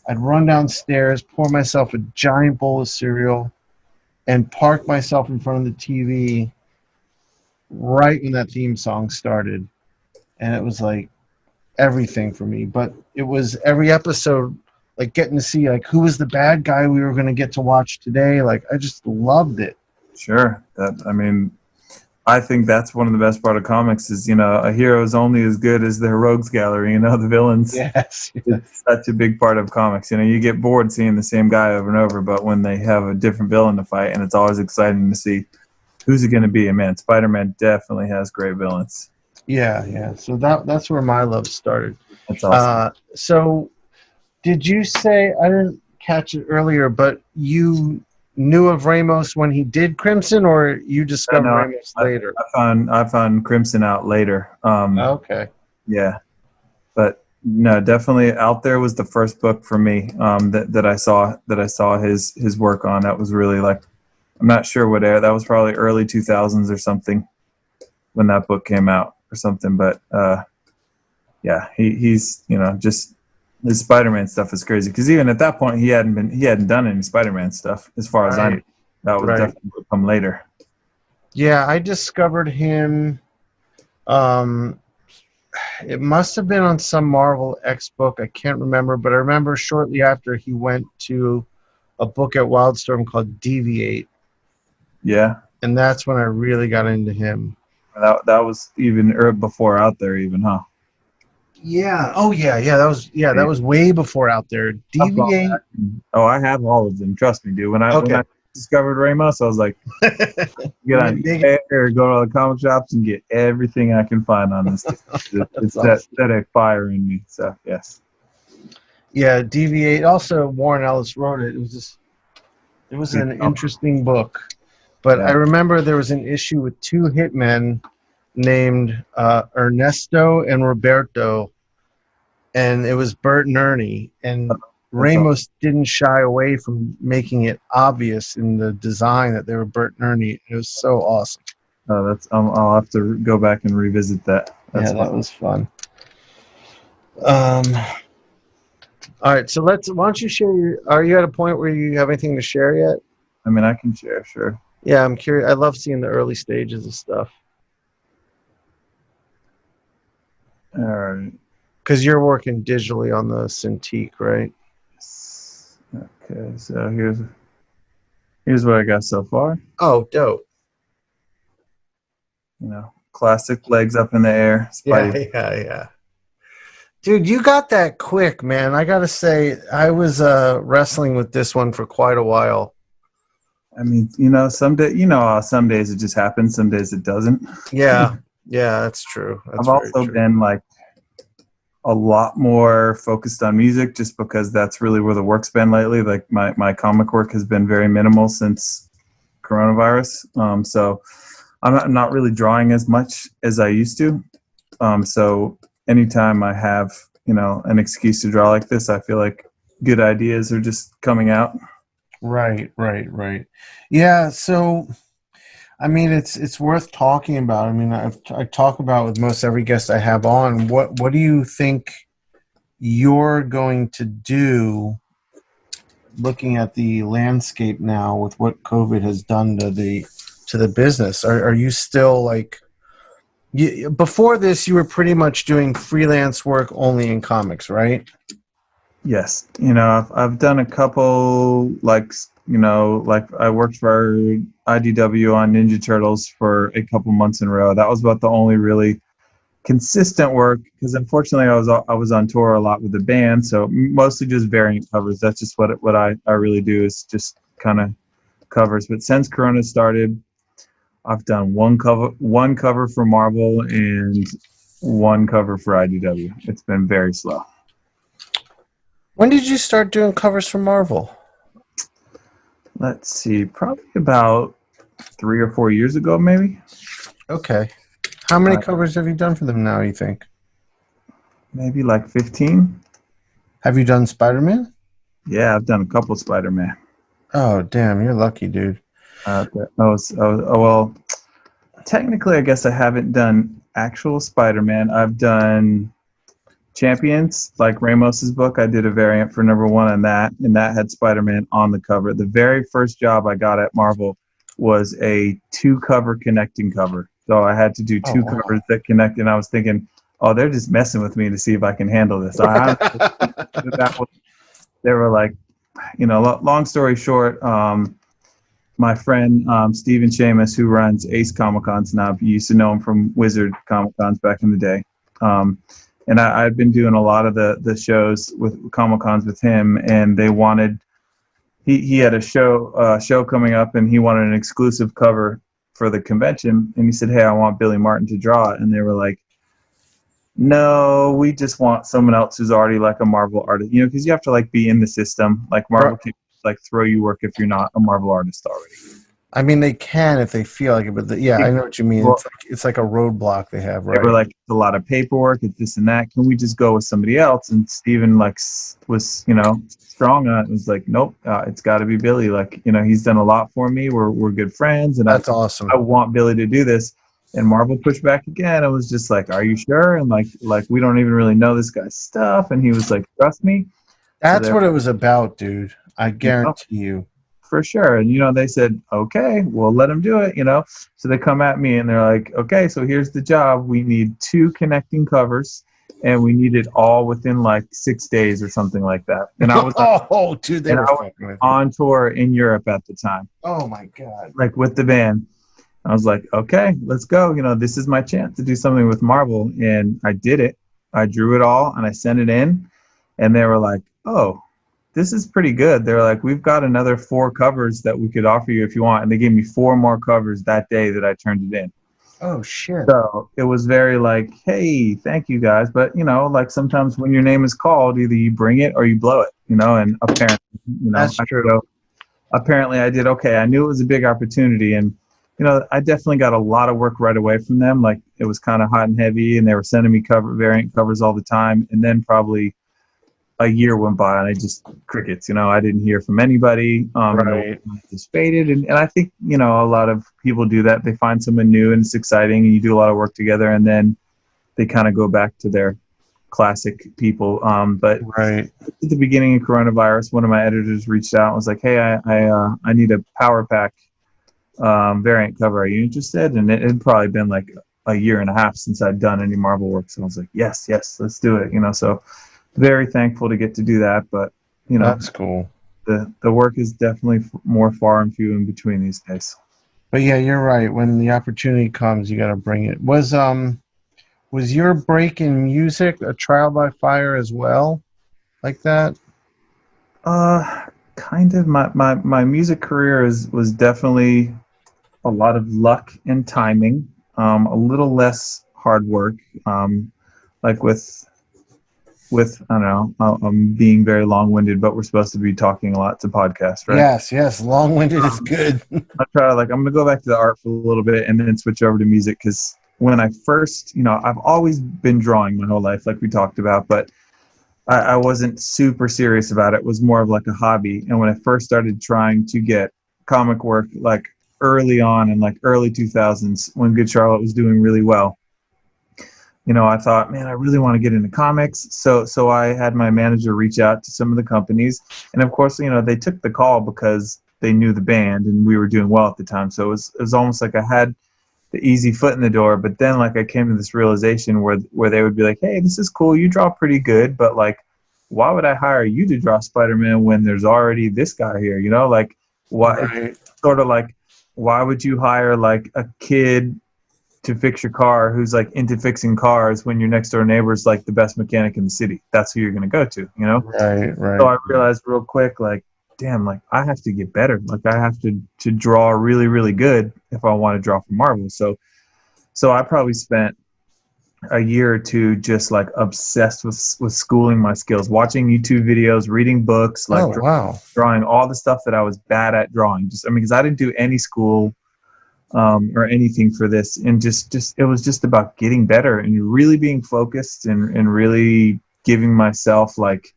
I'd run downstairs, pour myself a giant bowl of cereal, and park myself in front of the TV right when that theme song started. And it was like everything for me. But it was every episode, like getting to see like who was the bad guy we were going to get to watch today. Like I just loved it. Sure. I think that's one of the best part of comics is, a hero is only as good as their rogues gallery, the villains. Yes. It's such a big part of comics. You get bored seeing the same guy over and over, but when they have a different villain to fight, and it's always exciting to see who's it going to be. And man, Spider-Man definitely has great villains. Yeah. So that's where my love started. That's awesome. So did you say, I didn't catch it earlier, but you knew of Ramos when he did Crimson, or you discovered Ramos later? I found Crimson out later. Okay. Yeah, but no, definitely Out There was the first book for me that I saw his work on. That was really like, I'm not sure what era. That was probably early 2000s or something when that book came out or something. But yeah, he's just. His Spider-Man stuff is crazy because even at that point he hadn't done any Spider-Man stuff as far as I know. That was definitely come later. Yeah, I discovered him. It must have been on some Marvel X book. I can't remember, but I remember shortly after he went to a book at Wildstorm called Deviate. Yeah, and that's when I really got into him. That was even before Out There, even, huh? Yeah. Oh, yeah. That was way before Out There. Deviate. Oh, I have all of them. Trust me, dude. When I discovered Ramos. I was like, get on eBay or go to all the comic shops and get everything I can find on this. It's that aesthetic fire in me. So yes. Yeah, Deviate. Also, Warren Ellis wrote it. It was an interesting book. But I remember there was an issue with two hitmen named Ernesto and Roberto, and it was Bert and Ernie. And Ramos didn't shy away from making it obvious in the design that they were Bert and Ernie. It was so awesome. Oh, I'll have to go back and revisit that. That was fun. All right, so why don't you share are you at a point where you have anything to share yet? I mean, I can share, sure. Yeah, I'm curious. I love seeing the early stages of stuff. All right. Because you're working digitally on the Cintiq, right? Okay, so here's what I got so far. Oh, dope. Classic legs up in the air. Yeah. Dude, you got that quick, man. I got to say, I was wrestling with this one for quite a while. I mean, some days it just happens. Some days it doesn't. Yeah, that's true. I've also been like a lot more focused on music just because that's really where the work's been lately. Like my comic work has been very minimal since coronavirus. So I'm not really drawing as much as I used to. So anytime I have, an excuse to draw like this, I feel like good ideas are just coming out. Right. Yeah, so I mean it's worth talking about. I mean, I talk about with most every guest I have on. What do you think you're going to do looking at the landscape now with what COVID has done to the business? Are you still like before this you were pretty much doing freelance work only in comics, right? Yes. I've done a couple, like I worked for IDW on Ninja Turtles for a couple months in a row. That was about the only really consistent work because unfortunately I was on tour a lot with the band, so mostly just variant covers. That's just what I really do is just kind of covers. But since Corona started, I've done one cover for Marvel and one cover for IDW. It's been very slow. When did you start doing covers for Marvel? Let's see, probably about 3 or 4 years ago, maybe. Okay. How many covers have you done for them now, you think? Maybe like 15. Have you done Spider-Man? Yeah, I've done a couple Spider-Man. Oh, damn, you're lucky, dude. Well, technically, I guess I haven't done actual Spider-Man. I've done Champions, like Ramos's book. I did a variant for #1 on that, and that had Spider-Man on the cover. The very first job I got at Marvel was a 2-cover connecting cover. So I had to do two covers that connect, and I was thinking, they're just messing with me to see if I can handle this. They were like, long story short, my friend Steven Seamus, who runs Ace Comic Cons now, you used to know him from Wizard Comic Cons back in the day. And I'd been doing a lot of the shows with Comic Cons with him, and they wanted he had a show coming up, and he wanted an exclusive cover for the convention, and he said, "Hey, I want Billy Martin to draw it," and they were like, "No, we just want someone else who's already like a Marvel artist, because you have to like be in the system. Like Marvel can like throw you work if you're not a Marvel artist already." I mean, they can if they feel like it, but I know what you mean. Well, it's like a roadblock they have, right? They were like, it's a lot of paperwork, it's this and that. Can we just go with somebody else? And Steven was strong on it. It was like, nope, it's got to be Billy. Like, he's done a lot for me. We're good friends, and that's awesome. I want Billy to do this. And Marvel pushed back again. I was just like, are you sure? And like we don't even really know this guy's stuff. And he was like, trust me. That's what it was about, dude. I guarantee you. For sure. And, they said, okay, we'll let him do it, So they come at me and they're like, okay, so here's the job. We need 2 connecting covers, and we need it all within like 6 days or something like that. And I was dude, they were fucking with on tour in Europe at the time. Oh my God. Like with the band. I was like, okay, let's go. This is my chance to do something with Marvel. And I did it. I drew it all and I sent it in, and they were like, oh, this is pretty good. They're like, we've got another 4 covers that we could offer you if you want. And they gave me 4 more covers that day that I turned it in. Oh shit. So it was very like, hey, thank you guys. But, like sometimes when your name is called, either you bring it or you blow it, and apparently, That's true. apparently I did okay. I knew it was a big opportunity. And, I definitely got a lot of work right away from them. Like it was kind of hot and heavy and they were sending me variant covers all the time. And then probably a year went by and I just crickets, I didn't hear from anybody. Right. Just faded. And I think, a lot of people do that. They find someone new and it's exciting and you do a lot of work together and then they kind of go back to their classic people. But Right. at the beginning of coronavirus, one of my editors reached out and was like, hey, I need a power pack variant cover. Are you interested? And it had probably been like a year and a half since I'd done any Marvel work. So I was like, yes, let's do it. So very thankful to get to do that. But, That's cool. the work is definitely more far and few in between these days. But yeah, you're right. When the opportunity comes, you got to bring it. Was your break in music a trial by fire as well, like that? Kind of. My music career was definitely a lot of luck and timing. A little less hard work. Like with I don't know, I'm being very long-winded, but we're supposed to be talking a lot to podcast, right? Yes. Long-winded is good. I'm going to go back to the art for a little bit and then switch over to music because when I first, I've always been drawing my whole life, like we talked about, but I wasn't super serious about it. It was more of like a hobby. And when I first started trying to get comic work, like early on in like early 2000s, when Good Charlotte was doing really well, I thought, man, I really want to get into comics. So I had my manager reach out to some of the companies. And of course, they took the call because they knew the band and we were doing well at the time. So it was almost like I had the easy foot in the door. But then like I came to this realization where they would be like, hey, this is cool. You draw pretty good. But like, why would I hire you to draw Spider-Man when there's already this guy here? Like why? Right. Sort of like, why would you hire like a kid to fix your car who's like into fixing cars when your next door neighbor is like the best mechanic in the city? That's who you're going to go to, Right. So I realized real quick, like, damn, like I have to get better. Like I have to draw really, really good if I want to draw for Marvel. So I probably spent a year or two just like obsessed with schooling my skills, watching YouTube videos, reading books, like drawing all the stuff that I was bad at drawing. Because I didn't do any school or anything for this, and just it was just about getting better and really being focused and really giving myself like,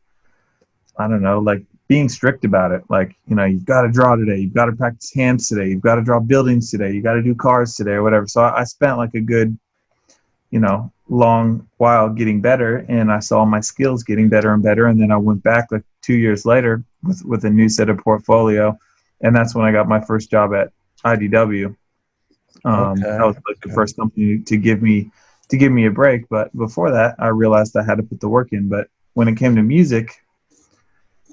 I don't know, like being strict about it. Like, you've got to draw today, you've got to practice hands today, you've got to draw buildings today, you got to do cars today or whatever. So I spent like a good, long while getting better, and I saw my skills getting better and better. And then I went back like 2 years later with a new set of portfolio, and that's when I got my first job at IDW. That was like the first company to give me a break. But before that, I realized I had to put the work in. But when it came to music,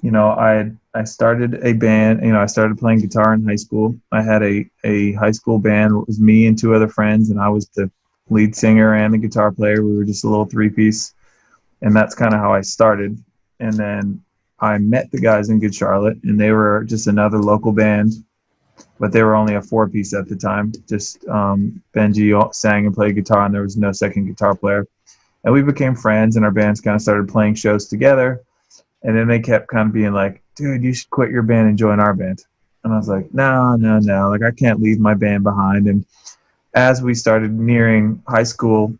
I started a band. I started playing guitar in high school. I had a high school band. It was me and 2 other friends, and I was the lead singer and the guitar player. We were just a little 3-piece, and that's kind of how I started. And then I met the guys in Good Charlotte, and they were just another local band, but they were only a 4-piece at the time. Just Benji sang and played guitar, and there was no second guitar player. And we became friends, and our bands kind of started playing shows together. And then they kept kind of being like, dude, you should quit your band and join our band. And I was like, no, like I can't leave my band behind. And as we started nearing high school,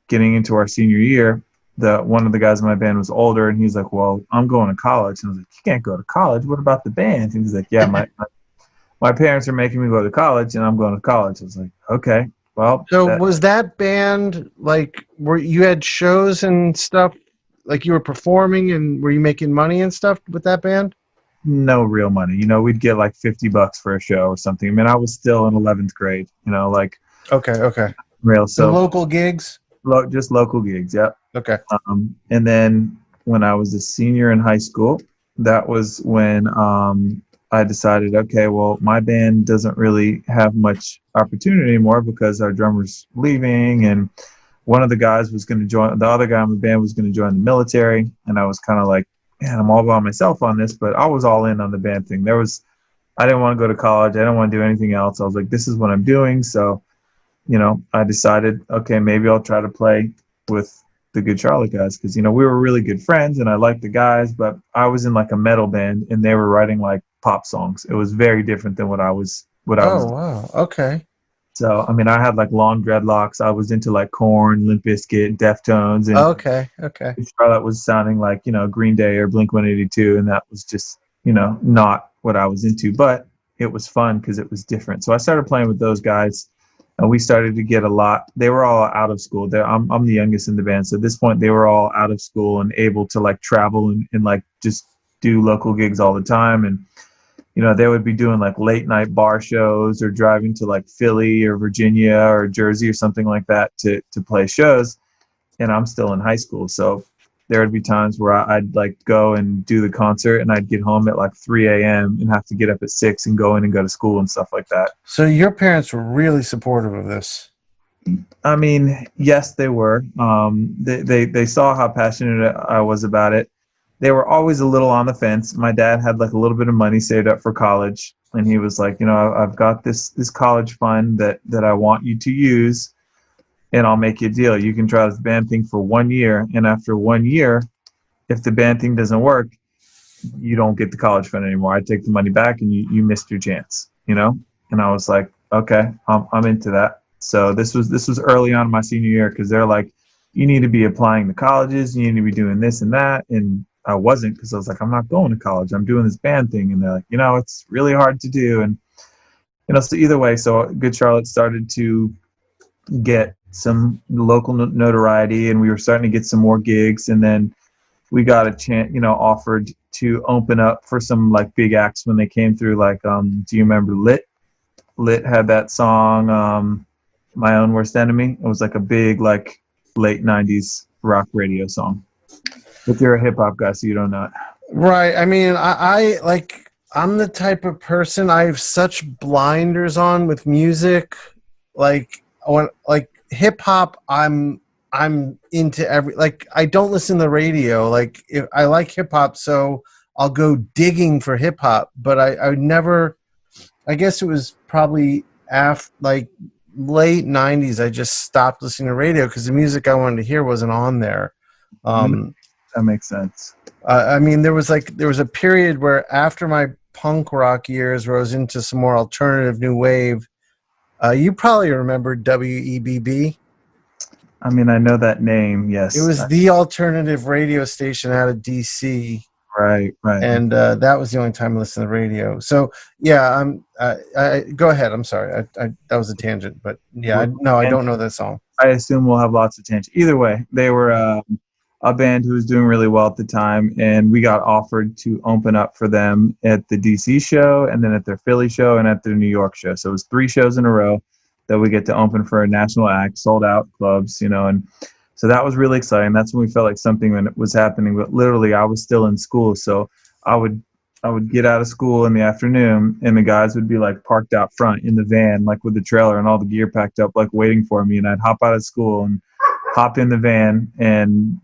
getting into our senior year, one of the guys in my band was older, and he's like, well, I'm going to college. And I was like, you can't go to college. What about the band? And he's like, yeah, my parents are making me go to college, and I'm going to college. I was like, okay, well. So was that band like, were you had shows and stuff, like you were performing, and were you making money and stuff with that band? No real money. We'd get like $50 for a show or something. I mean, I was still in 11th grade, like. Okay. Real. So local gigs? Just local gigs, yep. Okay. And then when I was a senior in high school, that was when I decided, okay, well, my band doesn't really have much opportunity anymore because our drummer's leaving, and one of the guys was going to join, the other guy in the band was going to join the military, and I was kind of like, man, I'm all by myself on this, but I was all in on the band thing. I didn't want to go to college. I didn't want to do anything else. I was like, this is what I'm doing. So, I decided, okay, maybe I'll try to play with the Good Charlotte guys because, we were really good friends and I liked the guys, but I was in like a metal band and they were writing like pop songs. It was very different than what I was. Oh, wow. Okay. So, I mean, I had like long dreadlocks. I was into like Korn, Limp Bizkit, Deftones, and Okay. Okay. Charlotte was sounding like, Green Day or Blink 182. And that was just, not what I was into. But it was fun because it was different. So I started playing with those guys. And we started to get a lot. They were all out of school. I'm the youngest in the band. So at this point, they were all out of school and able to like travel and like just do local gigs all the time. And they would be doing like late night bar shows or driving to like Philly or Virginia or Jersey or something like that to play shows. And I'm still in high school. So there would be times where I'd like go and do the concert and I'd get home at like 3 a.m. and have to get up at 6 and go in and go to school and stuff like that. So your parents were really supportive of this. I mean, yes, they were. They saw how passionate I was about it. They were always a little on the fence. My dad had like a little bit of money saved up for college, and he was like, I've got this college fund that I want you to use, and I'll make you a deal. You can try this band thing for 1 year, and after 1 year, if the band thing doesn't work, you don't get the college fund anymore. I take the money back, and you missed your chance, And I was like, okay, I'm into that. So this was early on in my senior year because they're like, you need to be applying to colleges, you need to be doing this and that, and I wasn't because I was like, I'm not going to college. I'm doing this band thing, and they're like, it's really hard to do, and so either way, so Good Charlotte started to get some local notoriety, and we were starting to get some more gigs, and then we got a chance, offered to open up for some like big acts when they came through. Like, do you remember Lit? Lit had that song, My Own Worst Enemy. It was like a big like late 90s rock radio song. But you're a hip hop guy, so you don't know it. Right. I mean, I like, I'm the type of person, I have such blinders on with music. Like when like hip hop, I'm into like I don't listen to the radio. Like if I like hip hop, so I'll go digging for hip hop. But I never. I guess it was probably after like late '90s. I just stopped listening to radio because the music I wanted to hear wasn't on there. That makes sense. I mean, there was a period where after my punk rock years, where I was into some more alternative new wave. You probably remember WEBB. I mean, I know that name. Yes, it was the alternative radio station out of DC. Right. And that was the only time I listened to the radio. So yeah, go ahead. I'm sorry, I that was a tangent, but yeah, I don't know that song. I assume we'll have lots of tangent. Either way, they were a band who was doing really well at the time, and we got offered to open up for them at the DC show, and then at their Philly show, and at their New York show. So it was 3 shows in a row that we get to open for a national act, sold out clubs, and so that was really exciting. That's when we felt like something was happening. But literally, I was still in school, so I would get out of school in the afternoon, and the guys would be like parked out front in the van, like with the trailer and all the gear packed up, like waiting for me. And I'd hop out of school and hop in the van and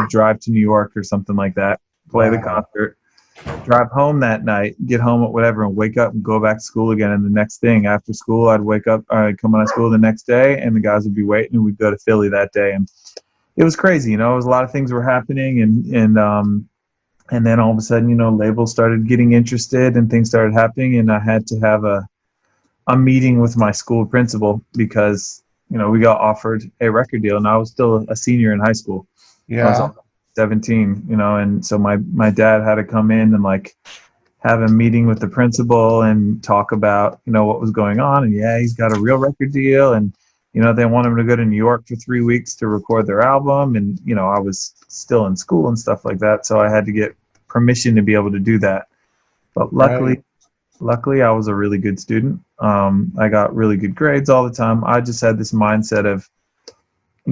drive to New York or something like that, play the concert, drive home that night, get home at whatever, and wake up and go back to school again. And the next thing after school, I'd wake up, I'd come out of school the next day, and the guys would be waiting, and we'd go to Philly that day. And it was crazy, it was a lot of things were happening, and then all of a sudden, labels started getting interested and things started happening, and I had to have a meeting with my school principal because, we got offered a record deal, and I was still a senior in high school. Yeah. I was 17, and so my dad had to come in and like have a meeting with the principal and talk about, what was going on. And yeah, he's got a real record deal, and they want him to go to New York for 3 weeks to record their album. And, I was still in school and stuff like that. So I had to get permission to be able to do that. But luckily I was a really good student. I got really good grades all the time. I just had this mindset of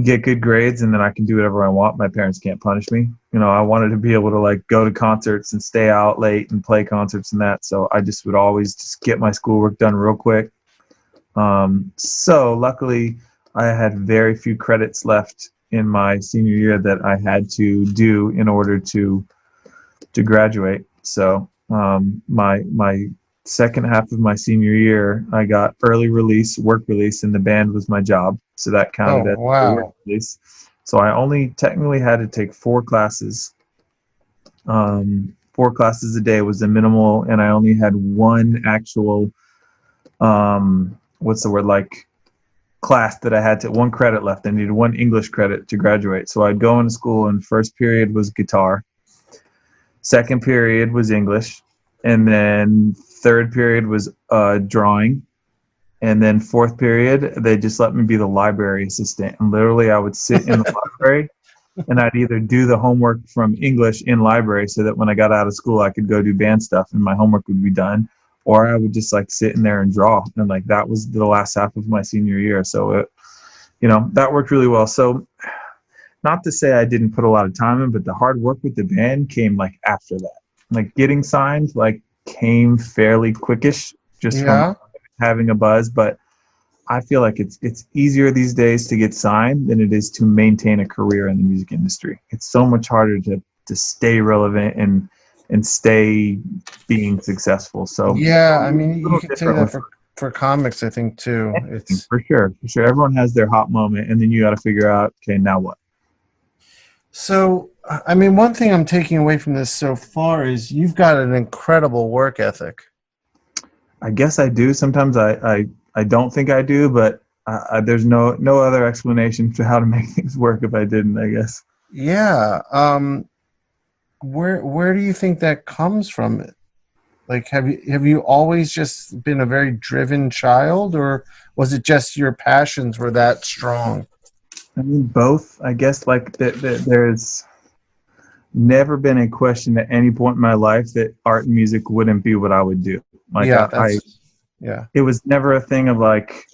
get good grades and then I can do whatever I want. My parents can't punish me. I wanted to be able to like go to concerts and stay out late and play concerts and that. So I just would always just get my schoolwork done real quick. So luckily I had very few credits left in my senior year that I had to do in order to to graduate. So my second half of my senior year, I got early release, work release, and the band was my job. So that counted Oh, as a work wow. release. So I only technically had to take 4 classes. 4 classes a day was the minimal, and I only had one actual, what's the word, like class that I had to, 1 credit left. I needed 1 English credit to graduate. So I'd go into school, and first period was guitar. Second period was English. And then third period was drawing. And then fourth period, they just let me be the library assistant. And literally I would sit in the library and I'd either do the homework from English in library so that when I got out of school, I could go do band stuff and my homework would be done. Or I would just like sit in there and draw. And like that was the last half of my senior year. So, that worked really well. So not to say I didn't put a lot of time in, but the hard work with the band came like after that. Like getting signed, like came fairly quickish just from having a buzz. But I feel like it's easier these days to get signed than it is to maintain a career in the music industry. It's so much harder to stay relevant and stay being successful. So Yeah, I mean, you could say different that for comics, I think, too. It's for sure. Everyone has their hot moment, and then you got to figure out, okay, now what? So, I mean, one thing I'm taking away from this so far is you've got an incredible work ethic. I guess I do. Sometimes I don't think I do, but there's no other explanation for how to make things work if I didn't, I guess. Yeah. Where do you think that comes from? Like, have you always just been a very driven child, or was it just your passions were that strong? I mean, both. I guess like there's never been a question at any point in my life that art and music wouldn't be what I would do. Like it was never a thing of like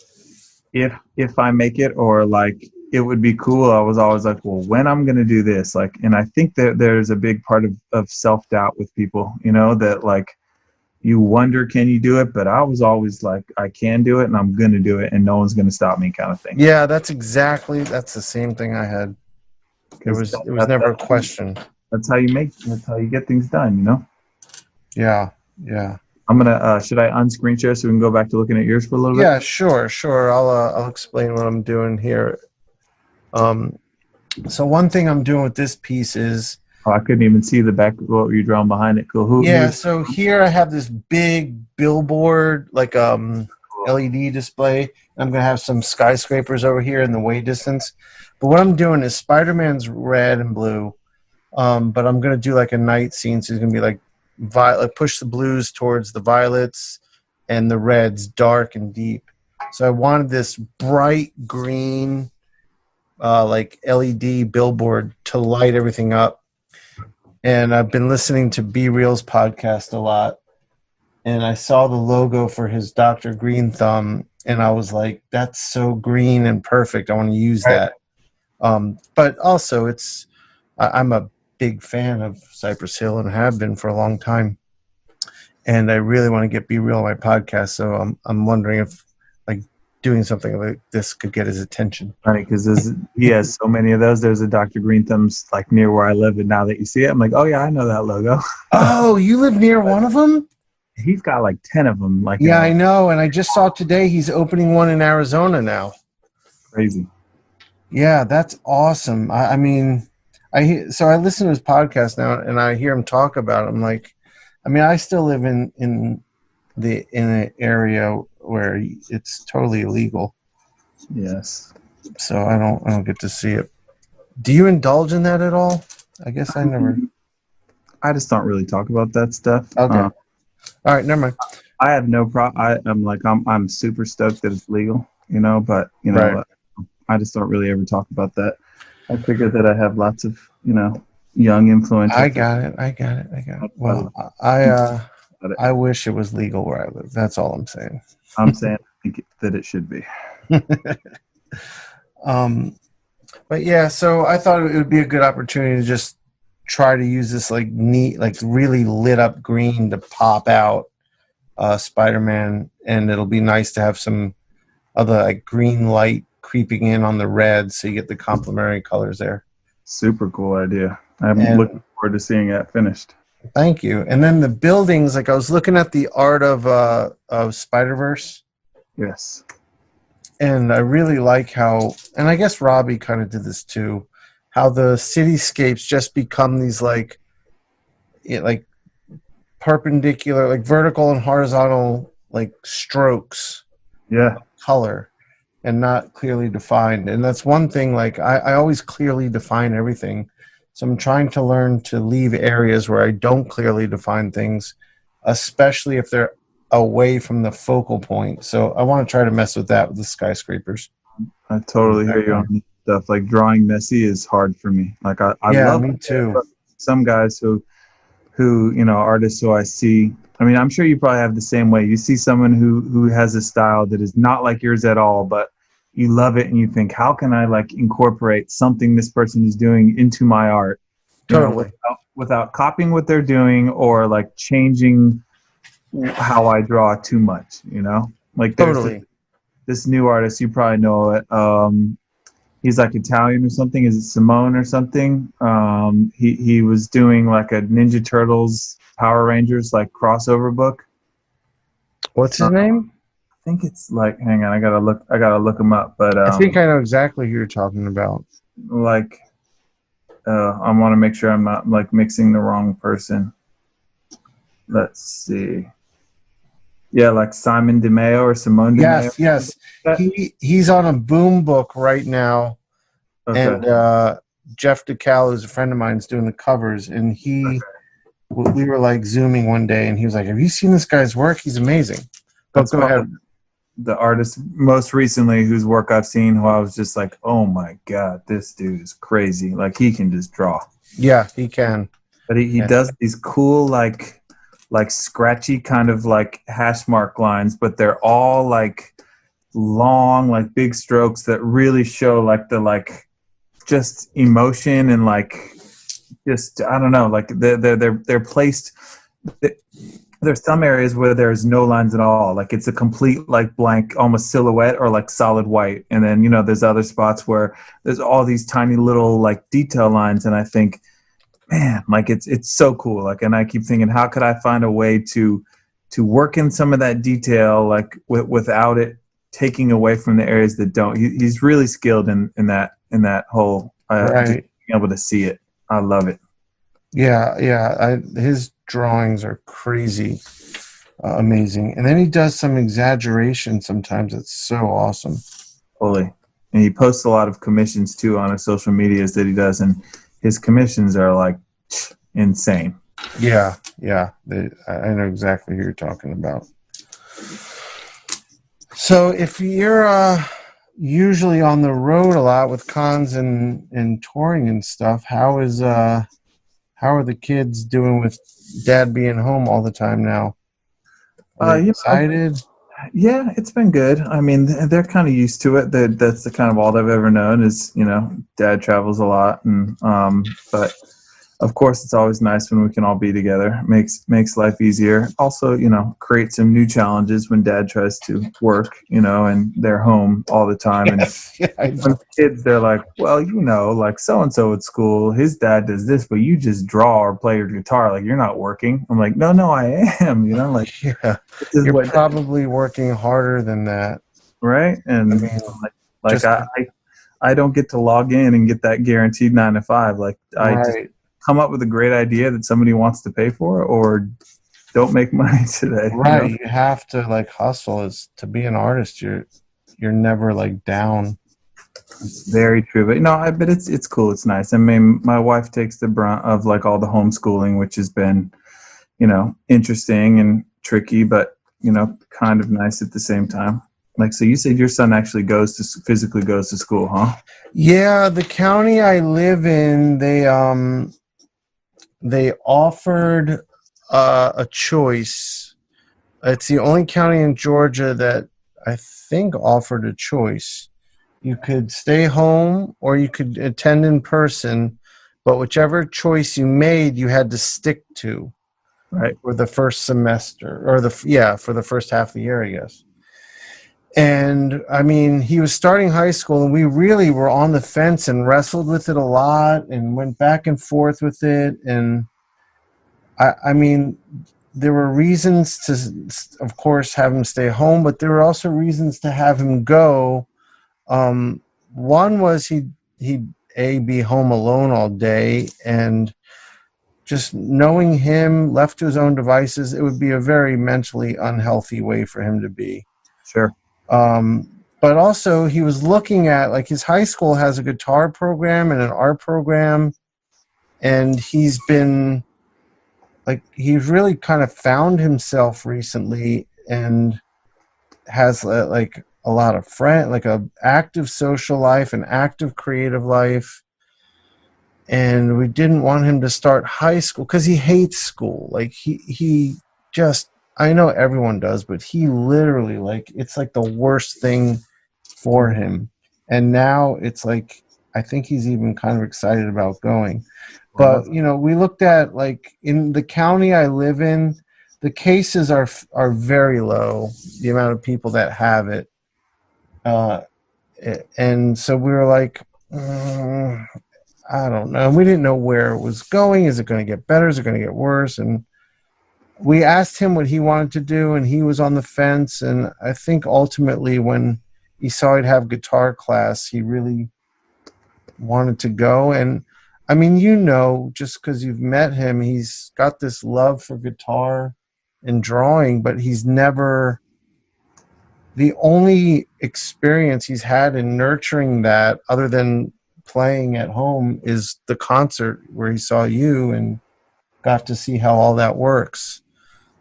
if I make it or like it would be cool. I was always like, well, when I'm gonna do this, like, and I think that there's a big part of self-doubt with people, that like you wonder, can you do it? But I was always like, I can do it and I'm gonna do it and no one's gonna stop me, kind of thing. Yeah, that's the same thing I had. It was never a question. That's how you get things done, Yeah. I'm gonna should I unscreen share so we can go back to looking at yours for a little bit? Yeah, sure. I'll explain what I'm doing here. So one thing I'm doing with this piece is I couldn't even see the back of what you're drawing behind it. Cool. So here I have this big billboard, like LED display. I'm gonna have some skyscrapers over here in the way distance. But what I'm doing is Spider-Man's red and blue. But I'm gonna do like a night scene, so it's gonna be like violet, push the blues towards the violets and the reds dark and deep. So I wanted this bright green like LED billboard to light everything up. And I've been listening to Be Real's podcast a lot, and I saw the logo for his Dr. Green Thumb, and I was like, that's so green and perfect. I want to use that. But also I'm a big fan of Cypress Hill and have been for a long time. And I really want to get Be Real on my podcast. So I'm wondering if like doing something like this could get his attention. Funny because he has so many of those. There's a Dr. Green Thumbs like near where I live, and now that you see it, I'm like, oh yeah, I know that logo. Oh, you live near one of them? He's got like 10 of them. Like yeah, I know. And I just saw today he's opening one in Arizona now. Crazy. Yeah, that's awesome. I mean, I listen to his podcast now, and I hear him talk about it. I'm like, I mean, I still live in an area where it's totally illegal. Yes. So I don't get to see it. Do you indulge in that at all? I guess I never. I just don't really talk about that stuff. Okay. All right, never mind. I have no problem. I'm super stoked that it's legal, but Right. I just don't really ever talk about that. I figure that I have lots of, young influential. I got it. Well, I wish it was legal where I live. That's all I'm saying. I'm saying I think that it should be. But yeah, so I thought it would be a good opportunity to just try to use this like neat, like really lit up green to pop out Spider-Man, and it'll be nice to have some other like green light creeping in on the red, so you get the complementary colors there. Super cool idea. I'm looking forward to seeing it finished. Thank you. And then the buildings, like I was looking at the art of Spider-Verse, Yes. and I really like how, and I guess Robbie kind of did this too, how the cityscapes just become these like perpendicular, like vertical and horizontal like strokes Yeah. color and not clearly defined. And that's one thing, like I always clearly define everything. So I'm trying to learn to leave areas where I don't clearly define things, especially if they're away from the focal point. So I want to try to mess with that with the skyscrapers. I totally hear you on this stuff. Like drawing messy is hard for me. Like I Yeah, love me too. some guys who artists who I see. I mean, I'm sure you probably have the same way. You see someone who has a style that is not like yours at all, but you love it and you think, how can I like incorporate something this person is doing into my art? Totally. Without copying what they're doing or like changing how I draw too much, Like there's Totally. this new artist, you probably know it. He's like Italian or something. Is it Simone or something? He was doing like a Ninja Turtles Power Rangers like crossover book. What's his name? I think it's like, hang on, I gotta look him up. But I think I know exactly who you're talking about. like I want to make sure I'm not like mixing the wrong person. Let's see. Yeah, like Simon DeMeo or Simone DeMeo. Yes. He's on a boom book right now, Okay. and Jeff DeCal, who's a friend of mine, is doing the covers. And we were like zooming one day, and he was like, "Have you seen this guy's work? He's amazing." But go ahead. The artist most recently whose work I've seen, who I was just like, oh my god, this dude is crazy. Like he can just draw. Yeah, he can. But he does these cool like scratchy kind of like hash mark lines, but they're all like long, like big strokes that really show like the like just emotion and like just I don't know, like they're placed. There's some areas where there's no lines at all, like it's a complete like blank, almost silhouette or like solid white, and then there's other spots where there's all these tiny little like detail lines, and I think, man, like it's so cool. Like, and I keep thinking, how could I find a way to work in some of that detail, like without it taking away from the areas that don't. He's really skilled in that whole Right. just being able to see it. I love it. Yeah. His drawings are crazy, amazing. And then he does some exaggeration sometimes. It's so awesome. Totally. And he posts a lot of commissions too on his social medias that he does, and his commissions are like insane. Yeah. I know exactly who you're talking about. So if you're usually on the road a lot with cons and touring and stuff, how are the kids doing with dad being home all the time now? Are they excited? Yeah, it's been good. I mean, they're kind of used to it. That's the kind of all they've ever known is, dad travels a lot, and but of course, it's always nice when we can all be together. Makes life easier. Also, create some new challenges when dad tries to work, and they're home all the time. Yes. And when kids, they're like, well, like so-and-so at school, his dad does this, but you just draw or play your guitar. Like, you're not working. I'm like, no, I am, like. Yeah. You're probably working harder than that. Right? And I mean, I don't get to log in and get that guaranteed 9 to 5. Like, I just come up with a great idea that somebody wants to pay for, or don't make money today. Right. You have to like hustle. Is to be an artist, you're never like down. It's very true, but but it's cool. It's nice. I mean, my wife takes the brunt of like all the homeschooling, which has been, interesting and tricky, but kind of nice at the same time. Like, so you said your son actually physically goes to school, huh? Yeah, the county I live in, they offered a choice. It's the only county in Georgia that I think offered a choice. You could stay home or you could attend in person, but whichever choice you made, you had to stick to. Right. For the first semester, or for the first half of the year, I guess. And I mean, he was starting high school, and we really were on the fence and wrestled with it a lot and went back and forth with it. And I mean, there were reasons to, of course, have him stay home, but there were also reasons to have him go. One was he'd be home alone all day, and just knowing him left to his own devices, it would be a very mentally unhealthy way for him to be. Sure. But also he was looking at, like, his high school has a guitar program and an art program, and he's been he's really kind of found himself recently and has like a lot of like a active social life, an active creative life. And we didn't want him to start high school because he hates school. Like he just, I know everyone does, but he literally, like, it's like the worst thing for him. And now it's like, I think he's even kind of excited about going. But, you know, we looked at, like, in the county I live in, the cases are very low, the amount of people that have it. And so we were like, I don't know. We didn't know where it was going. Is it going to get better? Is it going to get worse? And we asked him what he wanted to do, and he was on the fence. And I think ultimately when he saw he'd have guitar class, he really wanted to go. And I mean, you know, just because you've met him, he's got this love for guitar and drawing, but he's never, the only experience he's had in nurturing that, other than playing at home, is the concert where he saw you and got to see how all that works.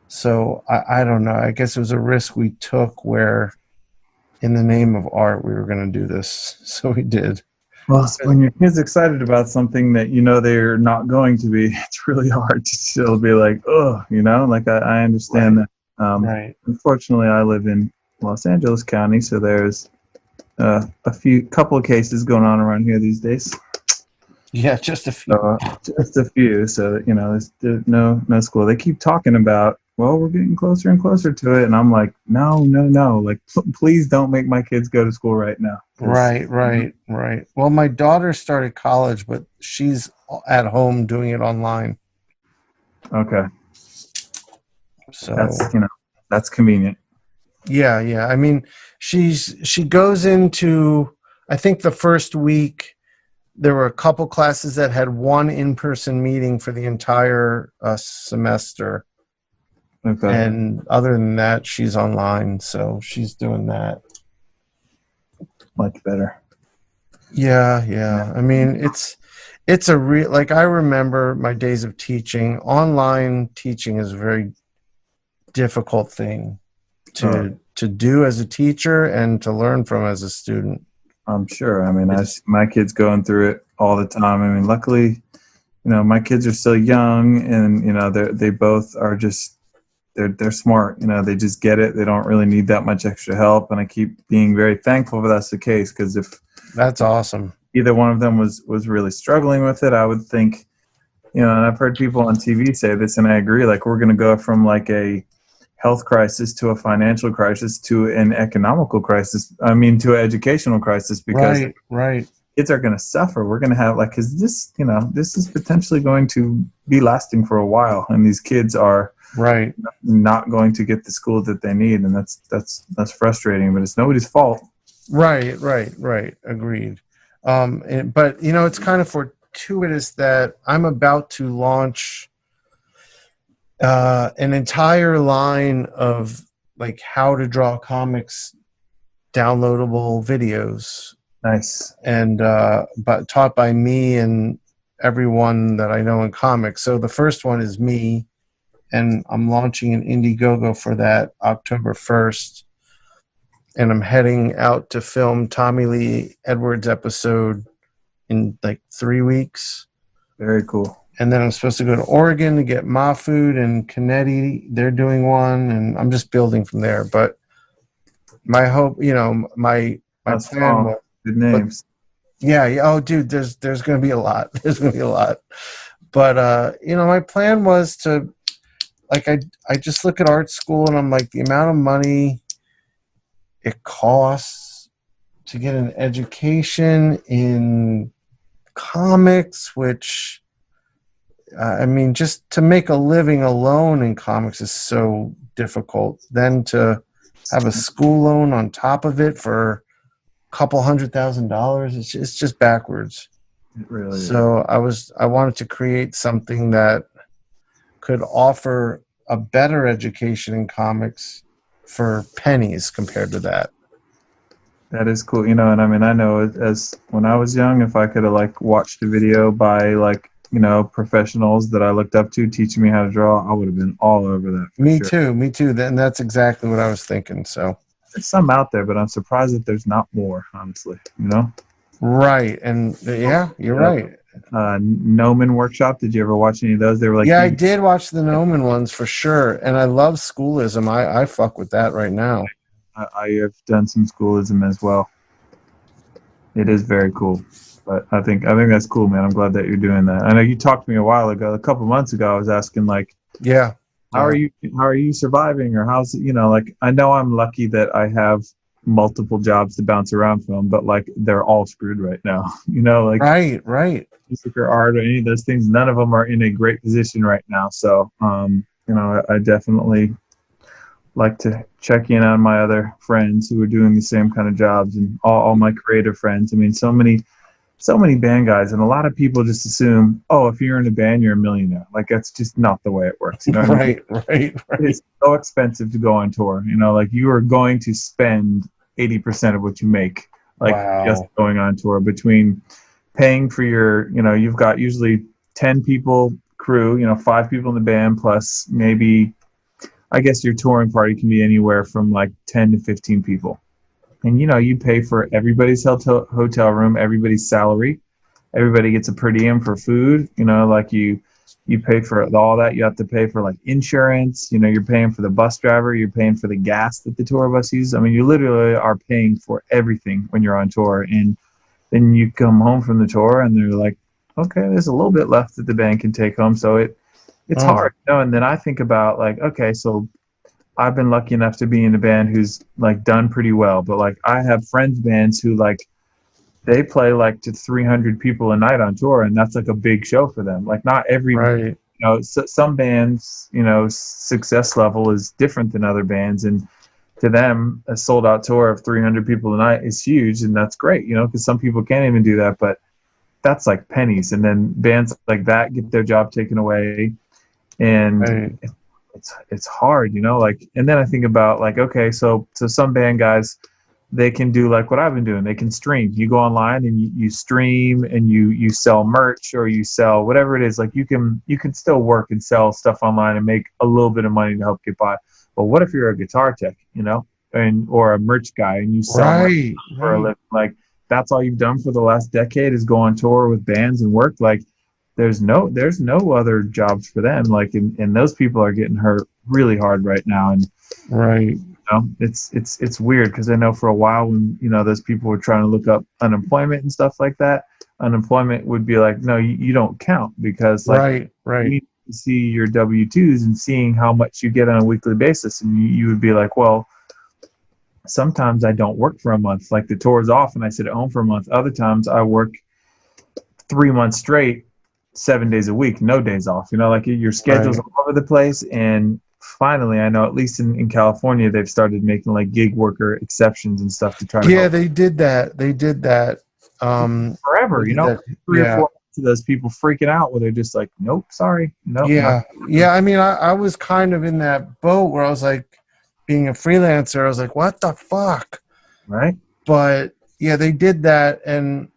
So I don't know. I guess it was a risk we took where, in the name of art, we were going to do this. So we did. Well, when your kid's excited about something that you know they're not going to be, it's really hard to still be like, oh, you know, like I understand Right. that. Right. Unfortunately, I live in Los Angeles County, so there's a couple of cases going on around here these days. Yeah, just a few. Just a few. So, you know, there's no school. They keep talking about, well, we're getting closer and closer to it, and I'm like, no. Like, please don't make my kids go to school right now. Right. Well, my daughter started college, but she's at home doing it online. Okay. So that's convenient. Yeah. I mean, she goes into, I think the first week there were a couple classes that had one in-person meeting for the entire semester. Okay. And other than that, she's online, so she's doing that. Much better. Yeah. I mean, it's a real, like, I remember my days of teaching. Online teaching is a very difficult thing to do as a teacher and to learn from as a student. I'm sure. I mean, I see my kids going through it all the time. I mean, luckily, you know, my kids are still young, and you know, they both are just they're smart. You know, they just get it. They don't really need that much extra help, and I keep being very thankful that's the case, because if that's awesome, either one of them was really struggling with it, I would think, you know, and I've heard people on TV say this, and I agree. Like, we're going to go from like a health crisis to a financial crisis to an economical crisis. I mean, to an educational crisis, because right. Kids are going to suffer. We're going to have, like, because this, you know, this is potentially going to be lasting for a while, and these kids are not going to get the school that they need, and that's frustrating. But it's nobody's fault. Right. Agreed. But you know, it's kind of fortuitous that I'm about to launch an entire line of, like, how to draw comics downloadable videos. Nice. And but taught by me and everyone that I know in comics. So the first one is me, and I'm launching an Indiegogo for that October 1st. And I'm heading out to film Tommy Lee Edwards episode in like 3 weeks. Very cool. And then I'm supposed to go to Oregon to get Ma Food and Canetti. They're doing one, and I'm just building from there. But my hope, you know, my plan was, good names. Yeah. Oh, dude, there's going to be a lot. There's going to be a lot. But you know, my plan was to, like, I just look at art school, and I'm like, the amount of money it costs to get an education in comics, which I mean, just to make a living alone in comics is so difficult. Then to have a school loan on top of it for a couple $100,000, it's just backwards. It really is. So I wanted to create something that could offer a better education in comics for pennies compared to that. That is cool, you know, and I mean, I know as when I was young, if I could have like watched a video by like, you know, professionals that I looked up to teaching me how to draw, I would have been all over that. Me too. Then that's exactly what I was thinking. So there's some out there, but I'm surprised that there's not more, honestly, you know? right. And yeah, you're right. Gnomon Workshop, did you ever watch any of those? They were like, yeah, I did watch the Gnomon ones for sure. And I love Schoolism. I fuck with that right now. I have done some Schoolism as well. It is very cool. But I think that's cool, man. I'm glad that you're doing that. I know you talked to me a couple months ago. I was asking like, yeah, how are you surviving, or how's, you know, like, I know I'm lucky that I have multiple jobs to bounce around from, but like they're all screwed right now. You know, like right. music or art or any of those things, none of them are in a great position right now. So you know, I definitely like to check in on my other friends who are doing the same kind of jobs, and all my creative friends. I mean, so many band guys, and a lot of people just assume, oh, if you're in a band, you're a millionaire. Like, that's just not the way it works. You know what I mean? Right. It's so expensive to go on tour. You know, like, you are going to spend 80% of what you make, like, just going on tour, between paying for your, you know, you've got usually 10 people crew, you know, 5 people in the band, plus maybe, I guess your touring party can be anywhere from like 10 to 15 people. And, you know, you pay for everybody's hotel room, everybody's salary. Everybody gets a per diem for food. You know, like you pay for all that. You have to pay for like insurance. You know, you're paying for the bus driver. You're paying for the gas that the tour bus uses. I mean, you literally are paying for everything when you're on tour. And then you come home from the tour and they're like, okay, there's a little bit left that the band can take home. So it's hard, you know. And then I think about like, okay, so I've been lucky enough to be in a band who's like done pretty well, but like I have friends bands who like they play like to 300 people a night on tour, and that's like a big show for them. Like, not every, you know, some bands, you know, success level is different than other bands, and to them a sold out tour of 300 people a night is huge, and that's great, you know, because some people can't even do that, but that's like pennies. And then bands like that get their job taken away, and it's hard, you know. Like, and then I think about like, okay, so some band guys, they can do like what I've been doing. They can stream. You go online and you stream, and you sell merch, or you sell whatever it is. Like, you can still work and sell stuff online and make a little bit of money to help get by. But what if you're a guitar tech, you know, or a merch guy, and you sell merch for a living? Like, that's all you've done for the last decade is go on tour with bands and work. Like, there's no other jobs for them. Like, and those people are getting hurt really hard right now. And you know, it's weird, because I know for a while when, you know, those people were trying to look up unemployment and stuff like that, unemployment would be like, no, you don't count, because like you need to see your W-2s and seeing how much you get on a weekly basis, and you would be like, well, sometimes I don't work for a month, like the tour's off and I sit at home for a month. Other times I work 3 months straight, 7 days a week, no days off, you know, like your schedule's all over the place. And finally, I know at least in California, they've started making like gig worker exceptions and stuff to try to help. They did that Forever, you know, 3 or 4 months of those people freaking out where they're just like, nope, sorry, nope. I mean, I was kind of in that boat where I was like, being a freelancer, I was like, what the fuck, right? But yeah, they did that. And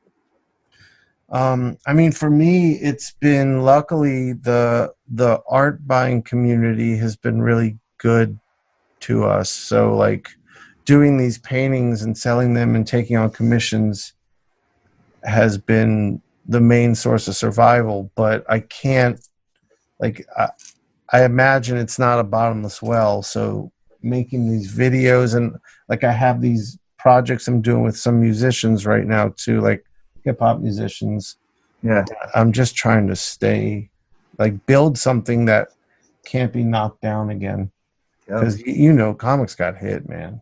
I mean, for me, it's been, luckily, the art buying community has been really good to us. So like doing these paintings and selling them and taking on commissions has been the main source of survival. But I can't, like, I imagine it's not a bottomless well. So making these videos, and like I have these projects I'm doing with some musicians right now too, like hip hop musicians. Yeah, I'm just trying to stay, like, build something that can't be knocked down again, because you know, comics got hit, man.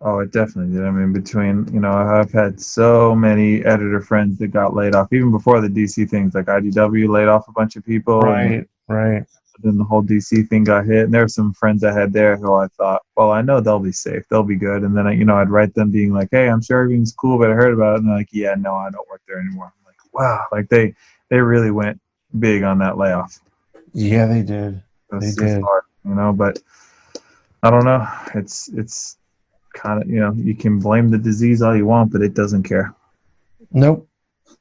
Oh, it definitely did. I mean, between, I've had so many editor friends that got laid off, even before the DC things, like IDW laid off a bunch of people, and Right, right. then the whole DC thing got hit. And there were some friends I had there who I thought, well, I know they'll be safe, they'll be good. And then, I'd write them being like, hey, I'm sure everything's cool, but I heard about it. And they're like, yeah, no, I don't work there anymore. I'm like, wow, like they really went big on that layoff. Yeah, they did. They It's did. hard, but I don't know. It's kind of, you can blame the disease all you want, but it doesn't care. Nope.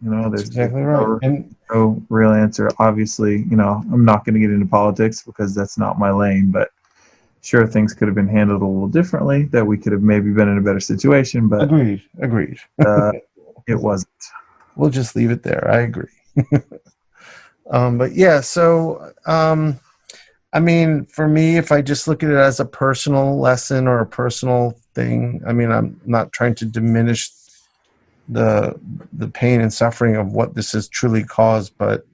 That's There's exactly right. And no real answer. Obviously, I'm not going to get into politics because that's not my lane, but sure, things could have been handled a little differently, that we could have maybe been in a better situation, but agreed. uh, it wasn't. We'll just leave it there. I agree. But yeah, so I mean, for me, if I just look at it as a personal lesson or a personal thing, I mean, I'm not trying to diminish the pain and suffering of what this has truly caused, but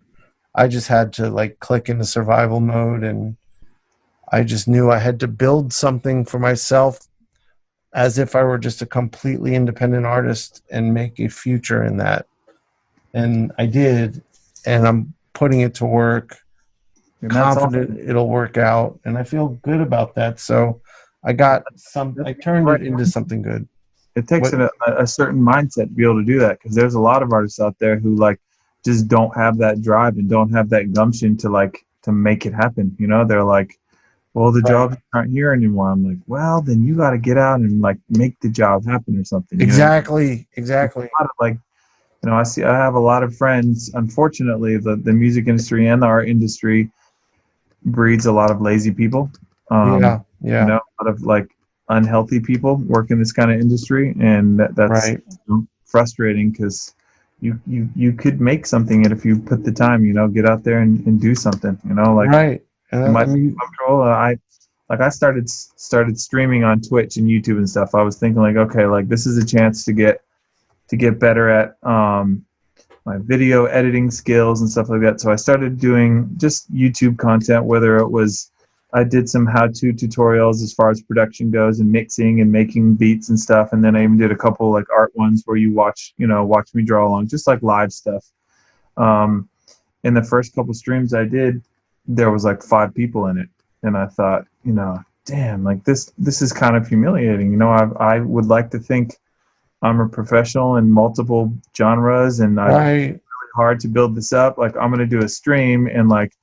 I just had to like click into survival mode, and I just knew I had to build something for myself as if I were just a completely independent artist and make a future in that. And I did, and I'm putting it to work, And that's all. confident it'll work out, and I feel good about that. So I turned Right. it into something good. It takes What? a certain mindset to be able to do that, because there's a lot of artists out there who like just don't have that drive and don't have that gumption to make it happen. They're like, well, the Right. jobs aren't here anymore. I'm like, well, then you got to get out and like make the job happen or something. Exactly. It's a lot of, like, I have a lot of friends. Unfortunately, the music industry and the art industry breeds a lot of lazy people. Yeah. Yeah. A lot of like unhealthy people work in this kind of industry, and that's Right. frustrating, because you could make something, and if you put the time, get out there and do something. Like, Right. it And I might be mean, comfortable. I started streaming on Twitch and YouTube and stuff. I was thinking like, okay, like this is a chance to get better at my video editing skills and stuff like that. So I started doing just YouTube content, whether it was I did some how-to tutorials as far as production goes and mixing and making beats and stuff, and then I even did a couple like art ones where you watch me draw along, just like live stuff. Um, in the first couple streams I did, there was like 5 people in it, and I thought, damn, like this is kind of humiliating. I would like to think I'm a professional in multiple genres, and I've right. hard to build this up. Like, I'm gonna do a stream, and like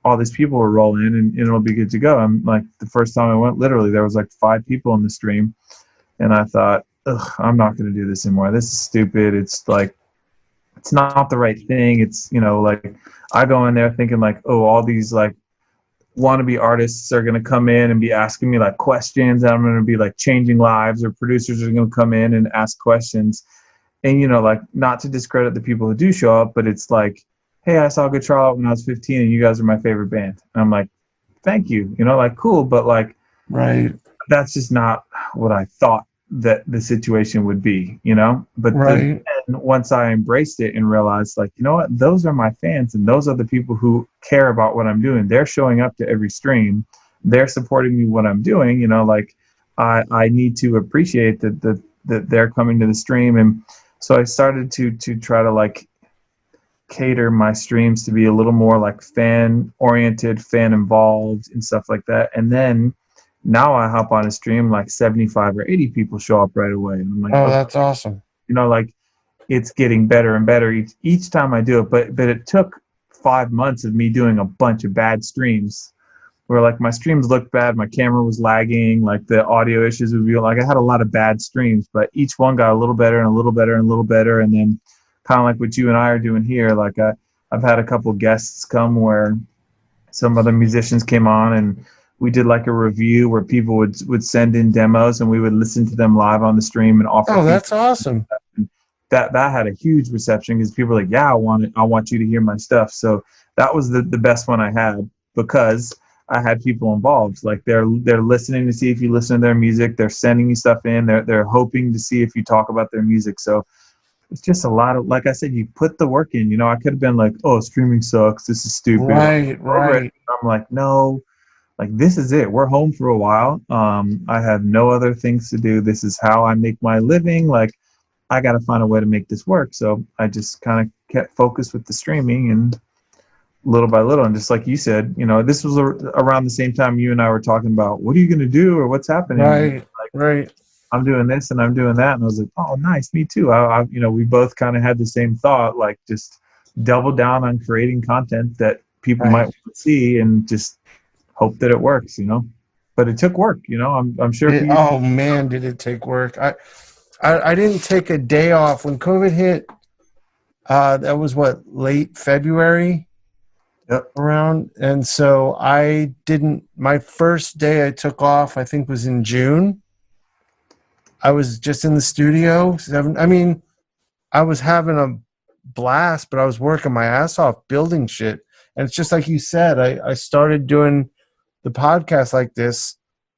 all these people will roll in, and it'll be good to go. I'm like, the first time I went, literally there was like 5 people in the stream, and I thought, ugh, I'm not gonna do this anymore. This is stupid. It's like, it's not the right thing. It's, like, I go in there thinking like, oh, all these like wannabe artists are going to come in and be asking me like questions, and I'm going to be like changing lives, or producers are going to come in and ask questions. And, like, not to discredit the people who do show up, but it's like, hey, I saw Good Charlotte when I was 15 and you guys are my favorite band. And I'm like, thank you, like, cool. But like, Right. that's just not what I thought that the situation would be, but Right. once I embraced it and realized, like, you know what, those are my fans, and those are the people who care about what I'm doing. They're showing up to every stream, they're supporting me what I'm doing, like, I need to appreciate that they're coming to the stream. And so I started to try to like cater my streams to be a little more like fan oriented, fan involved and stuff like that. And then now I hop on a stream, like 75 or 80 people show up right away, and I'm like, Oh, okay, that's awesome. like, it's getting better and better each time I do it. But it took 5 months of me doing a bunch of bad streams, where like my streams looked bad, my camera was lagging, like the audio issues would be like, I had a lot of bad streams, but each one got a little better and a little better and a little better. And then kind of like what you and I are doing here, like I've had a couple guests come where some other musicians came on, and we did like a review where people would send in demos, and we would listen to them live on the stream and offer Oh, that's feedback. awesome. That had a huge reception, because people were like, yeah, I want you to hear my stuff. So that was the best one I had, because I had people involved. Like, they're listening to see if you listen to their music, they're sending you stuff in, they're hoping to see if you talk about their music. So it's just a lot of, like I said, you put the work in. I could have been like, oh, streaming sucks, this is stupid, Right. over it. Right. I'm like, no, like, this is it. We're home for a while. I have no other things to do. This is how I make my living. Like, I got to find a way to make this work. So I just kind of kept focused with the streaming, and little by little. And just like you said, this was around the same time you and I were talking about, what are you going to do or what's happening? Right. Like, Right. I'm doing this and I'm doing that. And I was like, oh, nice. Me too. We both kind of had the same thought, like, just double down on creating content that people might Right. want to see, and just hope that it works, but it took work, I'm sure for you. Oh man, did it take work. I didn't take a day off when COVID hit. That was what, late February. Yep. Around, and so I didn't. My first day I took off, I think, was in June. I was just in the studio. I was having a blast, but I was working my ass off building shit. And it's just like you said, I started doing the podcast like this.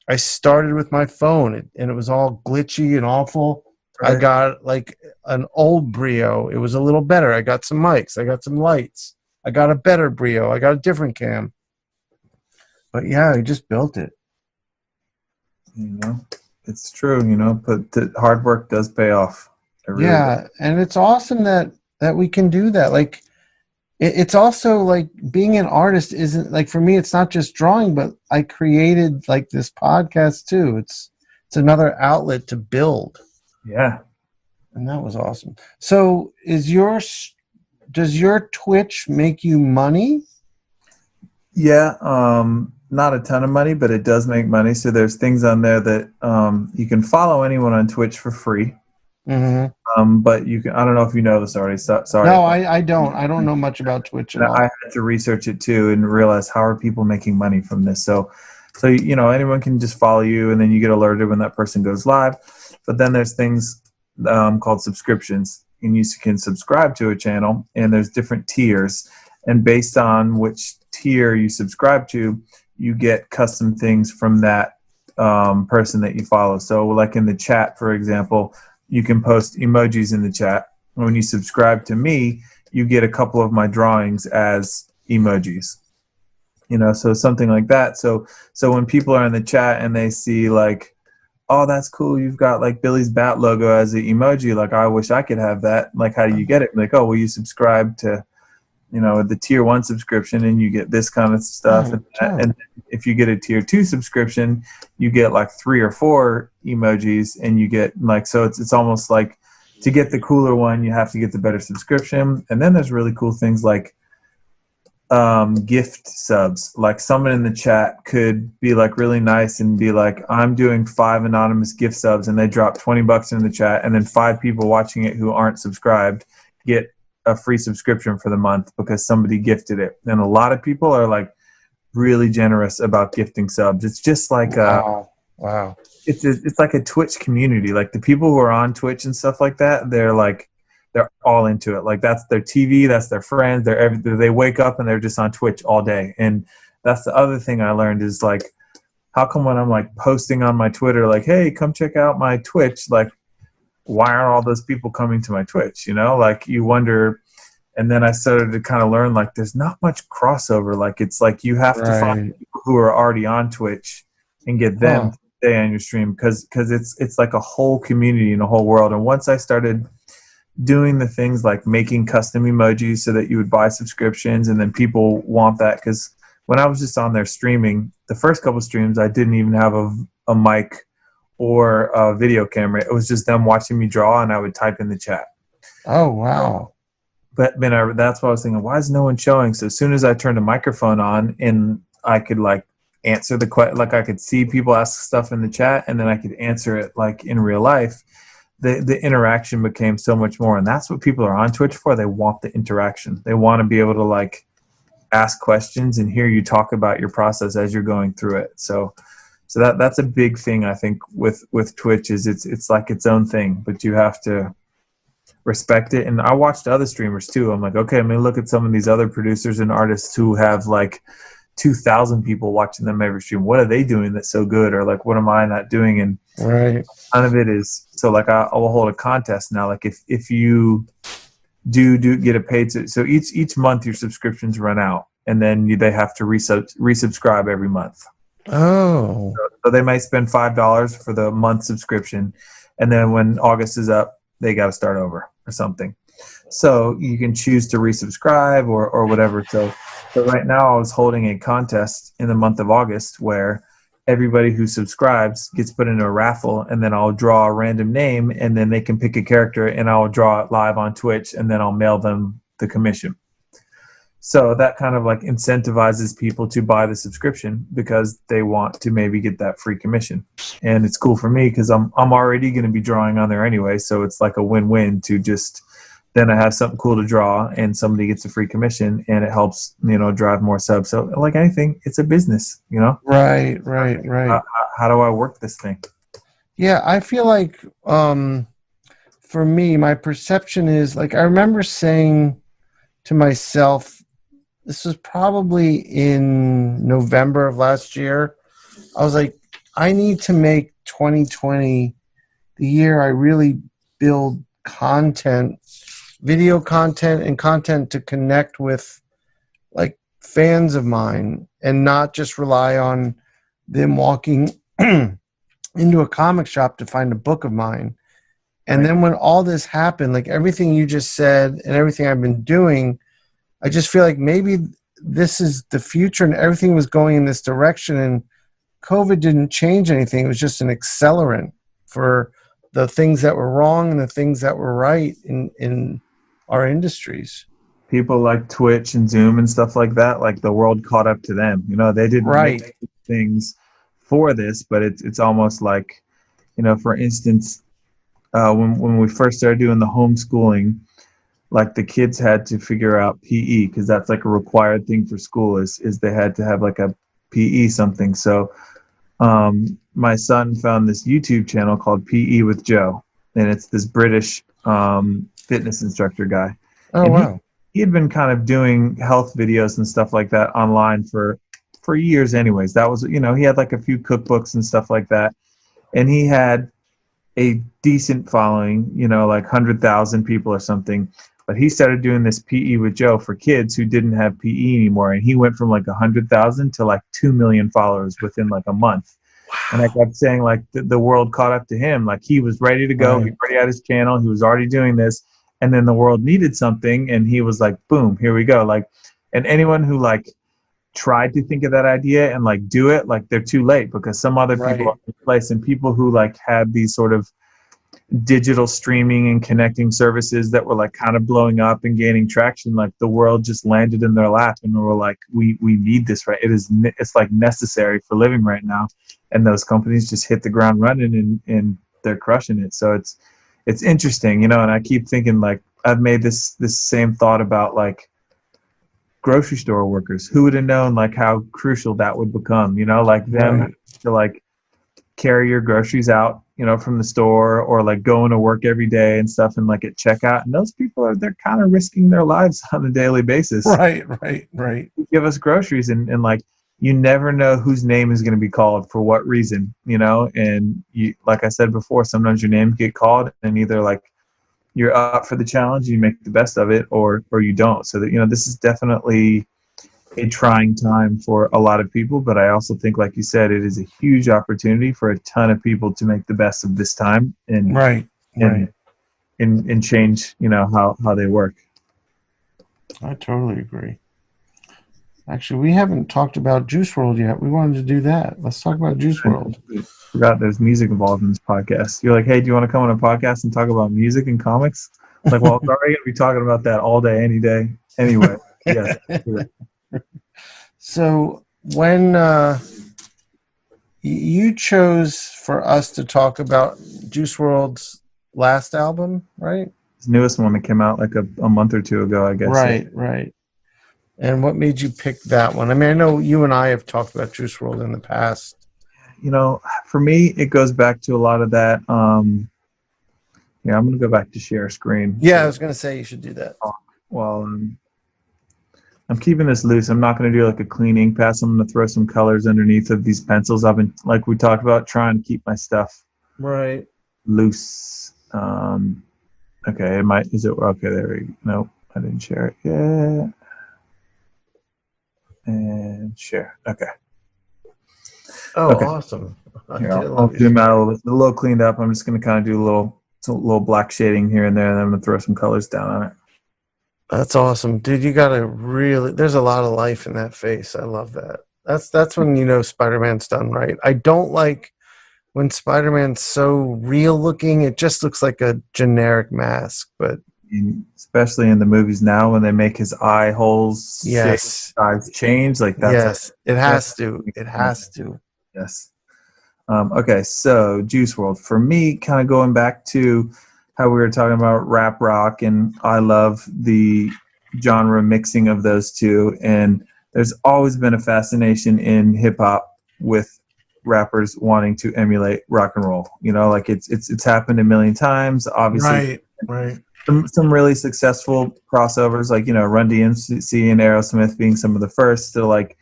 I started with my phone, and it was all glitchy and awful. Right. I got like an old Brio. It was a little better. I got some mics. I got some lights. I got a better Brio. I got a different cam. But yeah, I just built it. It's true, but the hard work does pay off. Really does. And it's awesome that we can do that. Like, it's also like being an artist isn't like, for me, it's not just drawing, but I created like this podcast too. It's another outlet to build. Yeah. And that was awesome. So does your Twitch make you money? Yeah, not a ton of money, but it does make money. So there's things on there that you can follow anyone on Twitch for free. Mm-hmm. But you can. I don't know if you know this already. Sorry. No, I don't. I don't know much about Twitch at all. I had to research it too and realize, how are people making money from this? So anyone can just follow you, and then you get alerted when that person goes live. But then there's things called subscriptions, and you can subscribe to a channel, and there's different tiers, and based on which tier you subscribe to, you get custom things from that person that you follow. So like in the chat, for example, you can post emojis in the chat. When you subscribe to me, you get a couple of my drawings as emojis. So something like that. So when people are in the chat and they see like, oh, that's cool, you've got like Billy's bat logo as an emoji, like, I wish I could have that. Like, how do you get it? Like, oh, well, you subscribe to the tier 1 subscription, and you get this kind of stuff. And if you get a tier 2 subscription, you get like 3 or 4 emojis, and you get like, so it's almost like, to get the cooler one, you have to get the better subscription. And then there's really cool things like gift subs. Like, someone in the chat could be like really nice and be like, I'm doing 5 anonymous gift subs, and they drop $20 in the chat, and then 5 people watching it who aren't subscribed get a free subscription for the month because somebody gifted it. And a lot of people are like really generous about gifting subs. It's just like wow. It's like a Twitch community. Like, the people who are on Twitch and stuff like that, they're all into it. Like, that's their TV, that's their friends. They wake up and they're just on Twitch all day. And that's the other thing I learned is like, how come when I'm like posting on my Twitter, like, hey, come check out my Twitch, like, why aren't all those people coming to my Twitch? Like, you wonder. And then I started to kind of learn, like, there's not much crossover. Like, it's like you have to find people who are already on Twitch and get them to stay on your stream, because it's like a whole community and a whole world. And once I started doing the things like making custom emojis so that you would buy subscriptions, and then people want that, because when I was just on there streaming, the first couple streams, I didn't even have a mic or a video camera. It was just them watching me draw, and I would type in the chat. Oh, wow. But that's what I was thinking, why is no one showing? So as soon as I turned a microphone on, and I could like answer the question, like I could see people ask stuff in the chat, and then I could answer it like in real life, the interaction became so much more. And that's what people are on Twitch for. They want the interaction. They want to be able to like ask questions and hear you talk about your process as you're going through it. So that's a big thing, I think, with Twitch, is it's like its own thing, but you have to respect it. And I watched other streamers too. I'm like, okay, I'm gonna look at some of these other producers and artists who have like 2,000 people watching them every stream. What are they doing that's so good? Or like, what am I not doing? And none of it is. So like, I will hold a contest now. Like, if you do get a paid, so each month your subscriptions run out, and then they have to resubscribe every month. Oh. So they might spend $5 for the month subscription, and then when August is up, they got to start over or something. So you can choose to resubscribe or whatever. So right now I was holding a contest in the month of August where everybody who subscribes gets put into a raffle, and then I'll draw a random name, and then they can pick a character, and I'll draw it live on Twitch, and then I'll mail them the commission. So that kind of like incentivizes people to buy the subscription because they want to maybe get that free commission. And it's cool for me because I'm already going to be drawing on there anyway. So it's like a win-win to just, then I have something cool to draw and somebody gets a free commission, and it helps, drive more subs. So like anything, it's a business, Right. How do I work this thing? Yeah, I feel like for me, my perception is like I remember saying to myself, this was probably in November of last year. I was like, I need to make 2020 the year I really build content, video content, and content to connect with like fans of mine, and not just rely on them walking into a comic shop to find a book of mine. And then when all this happened, like everything you just said and everything I've been doing, I just feel like maybe this is the future, and everything was going in this direction, and COVID didn't change anything. It was just an accelerant for the things that were wrong and the things that were right in our industries. People like Twitch and Zoom and stuff like that, like the world caught up to them. They didn't make things for this, but it's almost like, for instance, when we first started doing the homeschooling, like the kids had to figure out PE because that's like a required thing for school is they had to have like a PE something. So my son found this YouTube channel called PE with Joe, and it's this British fitness instructor guy. Oh, and wow. He had been kind of doing health videos and stuff like that online for years anyways. That was, he had like a few cookbooks and stuff like that. And he had a decent following, like 100,000 people or something. But he started doing this PE with Joe for kids who didn't have PE anymore. And he went from like 100,000 to like 2 million followers within like a month. Wow. And I kept saying like the world caught up to him. Like he was ready to go. Right. He already had his channel. He was already doing this. And then the world needed something. And he was like, boom, here we go. Like, and anyone who like tried to think of that idea and like do it, like they're too late because some other people are in place, and people who like had these sort of digital streaming and connecting services that were like kind of blowing up and gaining traction, like the world just landed in their lap and were like, we need this, right? It's like necessary for living right now. And those companies just hit the ground running and they're crushing it. So it's interesting, and I keep thinking like I've made this same thought about like grocery store workers. Who would have known like how crucial that would become, like them to like carry your groceries out, from the store, or like going to work every day and stuff, and like at checkout. And those people they're kind of risking their lives on a daily basis. Right. Give us groceries, and like you never know whose name is going to be called for what reason, and you, like I said before, sometimes your name get called and either like you're up for the challenge, you make the best of it, or you don't. So that, this is definitely a trying time for a lot of people, but I also think, like you said, it is a huge opportunity for a ton of people to make the best of this time and and change, how they work. I totally agree. Actually, we haven't talked about Juice WRLD yet. We wanted to do that. Let's talk about Juice WRLD. I forgot there's music involved in this podcast. You're like, hey, do you want to come on a podcast and talk about music and comics? Like, well, we're already going to be talking about that all day, any day. Anyway, yes. So when you chose for us to talk about Juice WRLD's last album, right? His newest one that came out like a month or two ago, I guess. Right. And what made you pick that one? I mean, I know you and I have talked about Juice WRLD in the past. For me, it goes back to a lot of that. I'm going to go back to share screen. Yeah, I was going to say you should do that. Well, I'm keeping this loose. I'm not going to do like a clean ink pass. I'm going to throw some colors underneath of these pencils. I've been, like we talked about, trying to keep my stuff loose. Okay, okay, there we go. Nope, I didn't share it yet. And share. Okay. Oh, Okay. awesome. I Here, did I'll love your zoom out spray. a little cleaned up. I'm just going to kind of do a little black shading here and there, and then I'm going to throw some colors down on it. That's awesome. Dude, you got to really, there's a lot of life in that face. I love that. That's when you know Spider-Man's done right. I don't like when Spider-Man's so real looking. It just looks like a generic mask, but Especially in the movies now when they make his eye holes shape, yes. eyes change, like Yes, it that's has to. It has to. yes. Okay, so Juice World. For me, kind of going back to how we were talking about rap rock, and I love the genre mixing of those two. And there's always been a fascination in hip hop with rappers wanting to emulate rock and roll. You know, like it's happened a million times. Obviously, Right, right. some really successful crossovers, like Run DMC and Aerosmith being some of the first to like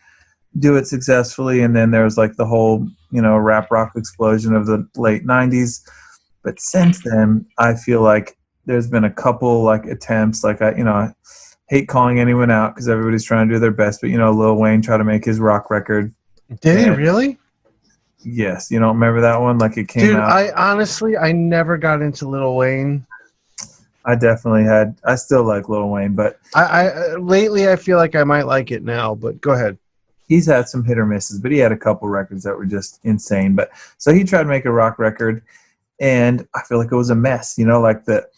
do it successfully, and then there was like the whole rap rock explosion of the late 90s. But since then I feel like there's been a couple like attempts, like I hate calling anyone out because everybody's trying to do their best, but Lil Wayne tried to make his rock record. Did he And really? yes, you don't remember that one? Like it came Dude, out. I never got into Lil Wayne. I still like Lil Wayne, but I lately I feel like I might like it now, but go ahead. he's had some hit or misses, but he had a couple records that were just insane. But so he tried to make a rock record, and I feel like it was a mess. Like the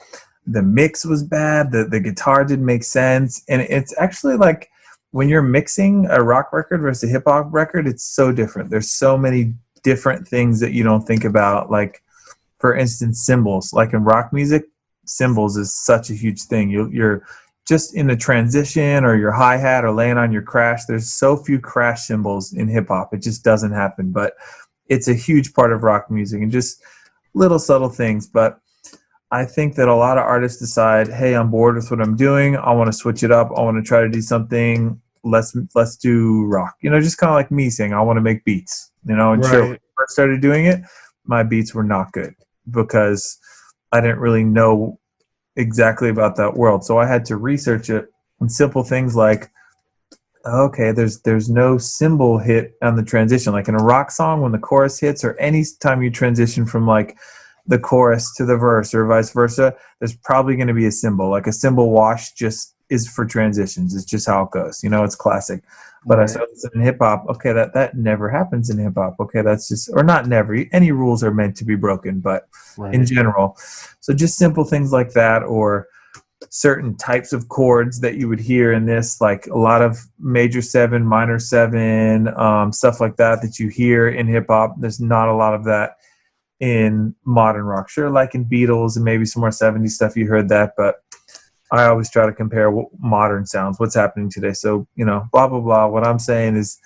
mix was bad, the guitar didn't make sense, and it's actually like when you're mixing a rock record versus a hip hop record, it's so different. There's so many different things that you don't think about. Like for instance, cymbals. Like in rock music, cymbals is such a huge thing. You're just in the transition or your hi-hat or laying on your crash. There's so few crash cymbals in hip hop. It just doesn't happen. But it's a huge part of rock music and just little subtle things. But I think that a lot of artists decide, hey, I'm bored with what I'm doing. I want to switch it up. I want to try to do something. Let's do rock. Just kind of like me saying I want to make beats. And sure, when Right. I first started doing it, my beats were not good because I didn't really know exactly about that world. So I had to research it, and simple things like, okay, there's no cymbal hit on the transition. Like in a rock song, when the chorus hits, or any time you transition from like the chorus to the verse or vice versa, there's probably going to be a cymbal. Like a cymbal wash just is for transitions. It's just how it goes. It's classic. But I Right. saw this in hip hop. Okay, that never happens in hip hop. Okay, that's just, or not never. Any rules are meant to be broken, but in Right. general. So just simple things like that, or certain types of chords that you would hear in this, like a lot of major seven, minor seven, stuff like that you hear in hip hop. There's not a lot of that in modern rock. Sure, like in Beatles and maybe some more 70s stuff, you heard that, but I always try to compare what modern sounds, what's happening today. So, blah, blah, blah. What I'm saying is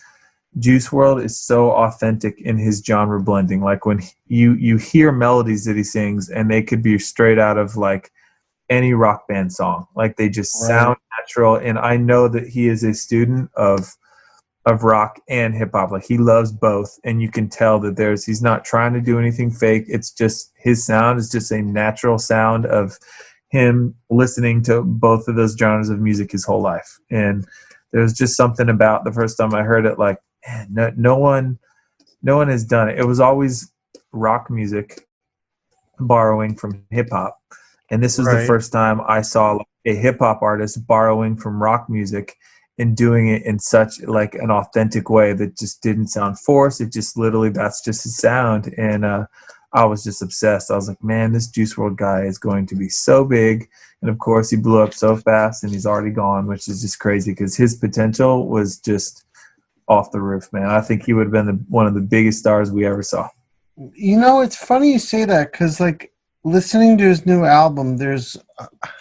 Juice WRLD is so authentic in his genre blending. Like when you hear melodies that he sings, and they could be straight out of like any rock band song. Like they just Right. sound natural. And I know that he is a student of rock and hip hop. Like he loves both, and you can tell that he's not trying to do anything fake. It's just his sound is just a natural sound of him listening to both of those genres of music his whole life. And there's just something about the first time I heard it, like, man, no one has done it. It was always rock music borrowing from hip hop. And this was the Right. first time I saw like a hip hop artist borrowing from rock music and doing it in such like an authentic way that just didn't sound forced. It just literally, that's just his sound. And I was just obsessed. I was like, man, this Juice WRLD guy is going to be so big. And of course he blew up so fast, and he's already gone, which is just crazy because his potential was just off the roof, man. I think he would have been one of the biggest stars we ever saw. It's funny you say that because, like, listening to his new album, there's,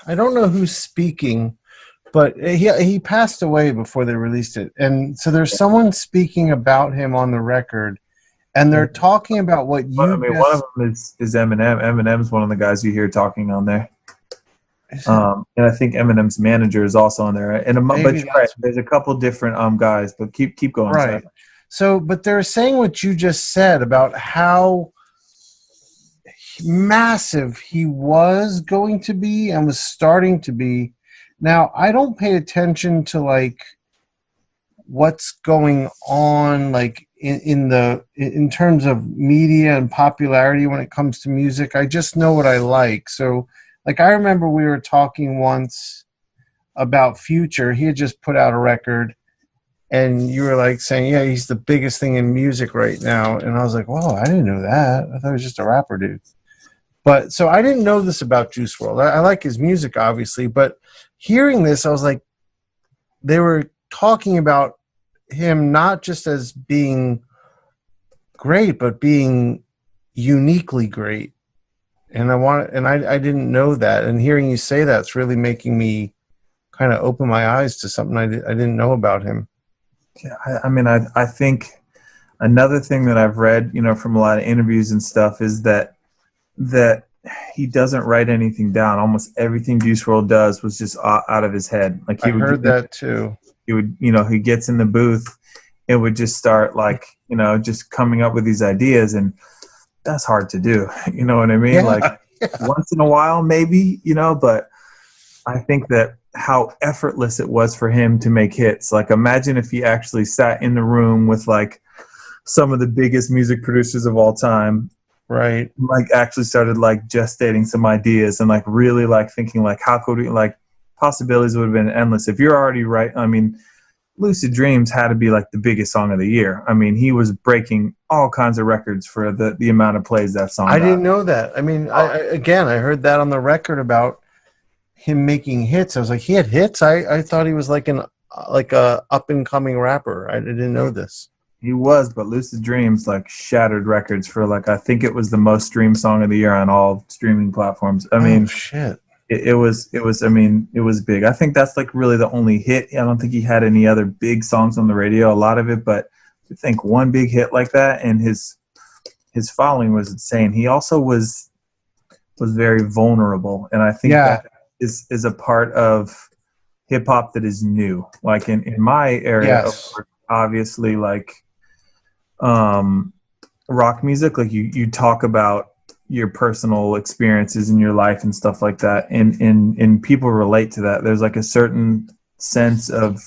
I don't know who's speaking, but he passed away before they released it, and so there's someone speaking about him on the record, and they're talking about what I you mean, one just. of them is Eminem. Eminem's one of the guys you hear talking on there. And I think Eminem's manager is also on there. And but Maybe you're right, that's there's a couple different guys. But keep going. Sorry. right. So, but they're saying what you just said about how massive he was going to be and was starting to be. Now, I don't pay attention to like what's going on, like in terms of media and popularity when it comes to music. I just know what I like. So, like, I remember we were talking once about Future. He had just put out a record, and you were like saying, yeah, he's the biggest thing in music right now. And I was like, whoa, I didn't know that. I thought he was just a rapper dude. But so I didn't know this about Juice WRLD. I like his music, obviously, but hearing this, I was like, they were talking about him not just as being great, but being uniquely great. And I didn't know that. And hearing you say that's really making me kind of open my eyes to something I didn't know about him. Yeah, I think another thing that I've read, from a lot of interviews and stuff is that he doesn't write anything down. Almost everything Juice WRLD does was just out of his head. Like I heard that too. He would, he gets in the booth and would just start like, just coming up with these ideas, and that's hard to do. You know what I mean? Yeah, like once in a while, maybe, but I think that how effortless it was for him to make hits. Like imagine if he actually sat in the room with like some of the biggest music producers of all time, right? Like actually started like gestating some ideas and like really like thinking like how could we, like possibilities would have been endless. If you're already right, I mean, Lucid Dreams had to be like the biggest song of the year. I mean, he was breaking all kinds of records for the amount of plays that song got. Didn't know that. I mean, I heard that on the record about him making hits. I was like, he had hits? I thought he was like a up and coming rapper. I didn't know this. He was, but Lucid Dreams like shattered records for like, I think it was the most streamed song of the year on all streaming platforms. I mean, shit. It was big. I think that's like really the only hit. I don't think he had any other big songs on the radio, a lot of it, but I think one big hit like that, and his following was insane. He also was very vulnerable, and I think that is a part of hip hop that is new. Like in my area of work, obviously like rock music, like you talk about your personal experiences in your life and stuff like that, and people relate to that. There's like a certain sense of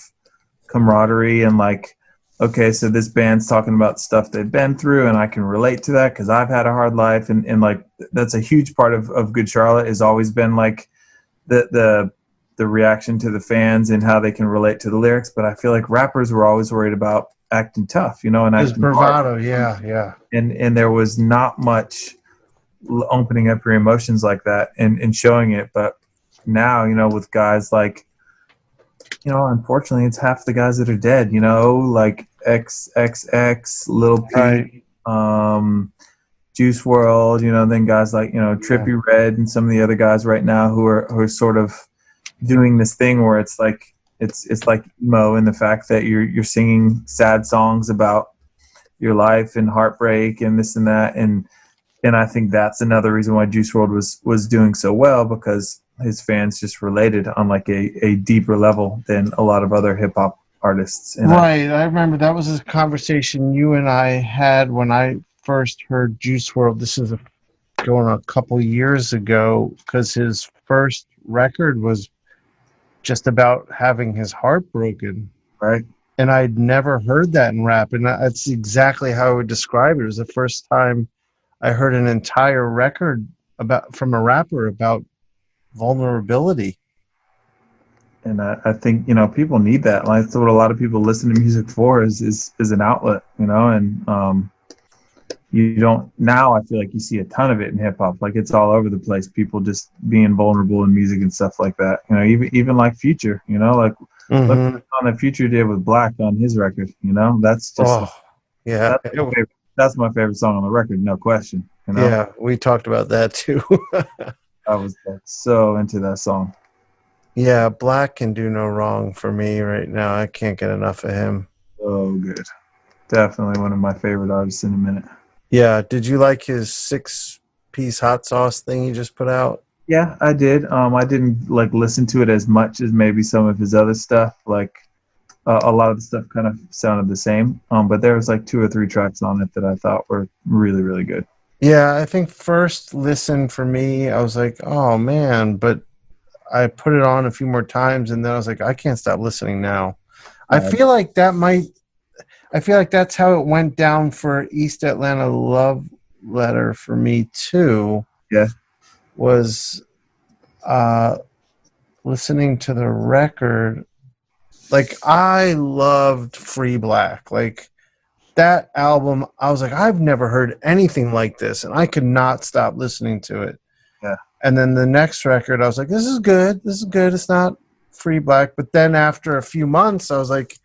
camaraderie and like, okay, so this band's talking about stuff they've been through and I can relate to that because I've had a hard life, and like that's a huge part of Good Charlotte has always been like the reaction to the fans and how they can relate to the lyrics. But I feel like rappers were always worried about acting tough, and acting bravado hard. And there was not much opening up your emotions like that and showing it. But now, with guys like, unfortunately it's half the guys that are dead, like XXX, Lil Peep, right. Juice WRLD, then guys like, Trippie Redd and some of the other guys right now who are sort of doing this thing where it's like emo in the fact that you're singing sad songs about your life and heartbreak and this and that, and I think that's another reason why Juice WRLD was doing so well, because his fans just related on like a deeper level than a lot of other hip hop artists. And I remember that was a conversation you and I had when I first heard Juice WRLD. This is going a couple years ago, because his first record was just about having his heart broken. Right. And I'd never heard that in rap, and that's exactly how I would describe it. It was the first time I heard an entire record from a rapper about vulnerability. And I think, people need that. Like, that's what a lot of people listen to music for is an outlet, and you don't, now I feel like you see a ton of it in hip hop. Like it's all over the place. People just being vulnerable in music and stuff like that. Even like Future, like look on the Future did with Black on his record, that's just, that's my favorite song on the record, no question. Yeah, we talked about that too. I was so into that song. Yeah, Black can do no wrong for me right now. I can't get enough of him. So good. Definitely one of my favorite artists in a minute. Yeah, did you like his 6-piece hot sauce thing he just put out? Yeah, I did. I didn't like listen to it as much as maybe some of his other stuff. Like a lot of the stuff kind of sounded the same. But there was like 2 or 3 tracks on it that I thought were really, really good. Yeah, I think first listen for me, I was like, oh man, but I put it on a few more times and then I was like, I can't stop listening now. I feel like that's how it went down for East Atlanta Love Letter for me too. Yeah. Was listening to the record. Like, I loved Free Black. Like, that album, I was like, I've never heard anything like this, and I could not stop listening to it. Yeah. And then the next record, I was like, this is good. This is good. It's not Free Black. But then after a few months, I was like,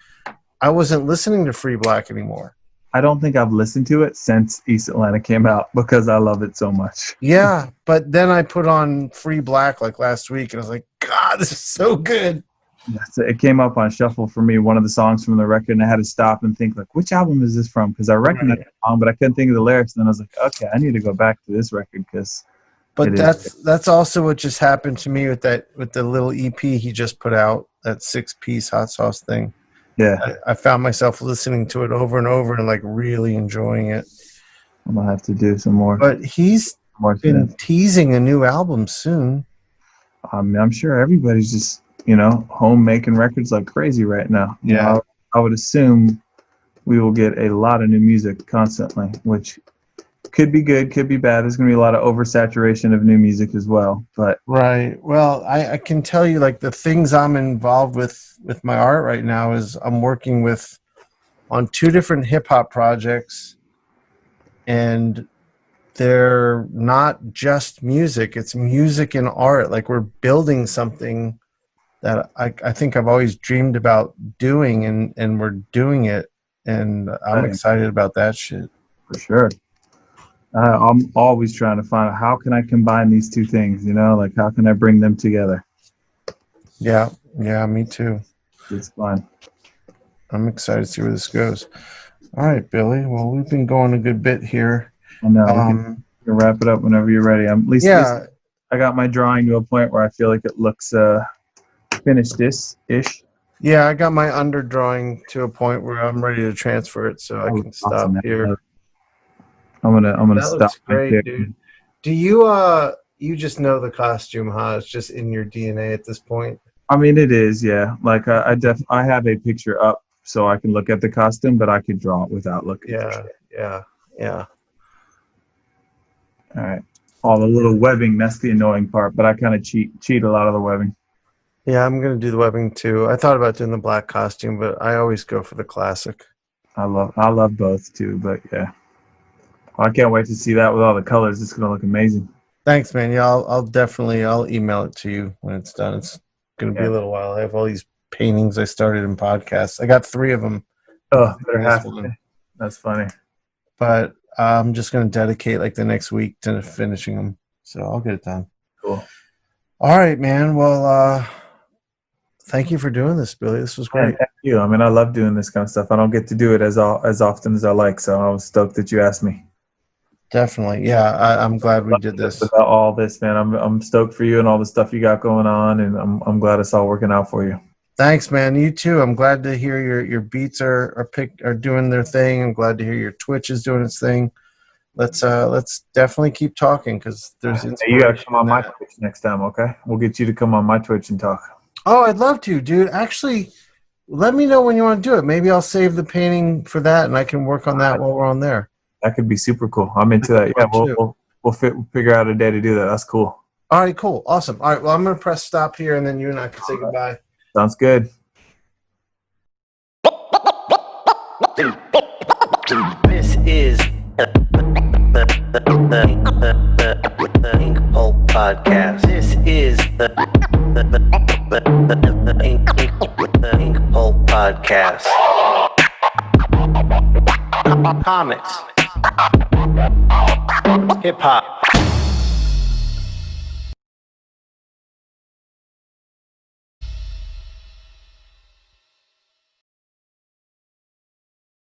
I wasn't listening to Free Black anymore. I don't think I've listened to it since East Atlanta came out because I love it so much. Yeah, but then I put on Free Black like last week, and I was like, God, this is so good. Yeah, so it came up on shuffle for me, one of the songs from the record, and I had to stop and think, like, which album is this from? Because I recognized the song, but I couldn't think of the lyrics. And then I was like, okay, I need to go back to this record because. But that's also what just happened to me with the little EP he just put out, that 6-piece hot sauce thing. Yeah, I found myself listening to it over and over and like really enjoying it. I'm gonna have to do some more. But he's been teasing a new album soon. I mean, I'm sure everybody's just home making records like crazy right now. Yeah, I would assume we will get a lot of new music constantly, which could be good, could be bad. There's going to be a lot of oversaturation of new music as well. But right. Well, I can tell you, like, the things I'm involved with my art right now is I'm working on 2 different hip hop projects, and they're not just music. It's music and art. Like, we're building something that I think I've always dreamed about doing, and we're doing it. And I'm excited about that shit. For sure. I'm always trying to find out how can I combine these 2 things, like how can I bring them together? Yeah, me too. It's fun. I'm excited to see where this goes. All right, Billy. Well, we've been going a good bit here. I know. We can wrap it up whenever you're ready. At least I got my drawing to a point where I feel like it looks finished-ish. Yeah, I got my underdrawing to a point where I'm ready to transfer it, so I can stop here. I'm gonna stop. Looks great, right, dude. Do you just know the costume, huh? It's just in your DNA at this point. I mean, it is, yeah. Like I have a picture up so I can look at the costume, but I could draw it without looking. Yeah. All right. All the little webbing, that's the annoying part, but I kind of cheat a lot of the webbing. Yeah, I'm gonna do the webbing too. I thought about doing the black costume, but I always go for the classic. I love both too, but yeah. I can't wait to see that with all the colors. It's gonna look amazing. Thanks, man. Yeah, I'll email it to you when it's done. It's gonna be a little while. I have all these paintings I started in podcasts. I got 3 of them. Oh, better have one. That's funny. But I'm just gonna dedicate like the next week to finishing them, so I'll get it done. Cool. All right, man. Well, thank you for doing this, Billy. This was great. Thank you. I mean, I love doing this kind of stuff. I don't get to do it as often as I like, so I was stoked that you asked me. Definitely. Yeah, I'm glad we did this. About all this, man. I'm stoked for you and all the stuff you got going on, and I'm glad it's all working out for you. Thanks, man. You too. I'm glad to hear your beats are doing their thing. I'm glad to hear your Twitch is doing its thing. Let's definitely keep talking because there's inspiration. You gotta come on my Twitch next time, okay? We'll get you to come on my Twitch and talk. Oh, I'd love to, dude. Actually, let me know when you want to do it. Maybe I'll save the painting for that, and I can work on that while we're on there. That could be super cool. I'm into that. Yeah, we'll figure out a day to do that. That's cool. All right, cool. Awesome. All right, well, I'm going to press stop here, and then you and I can say goodbye. Sounds good. This is the Inkpulp podcast. This is the Inkpulp podcast. Comics, hip hop,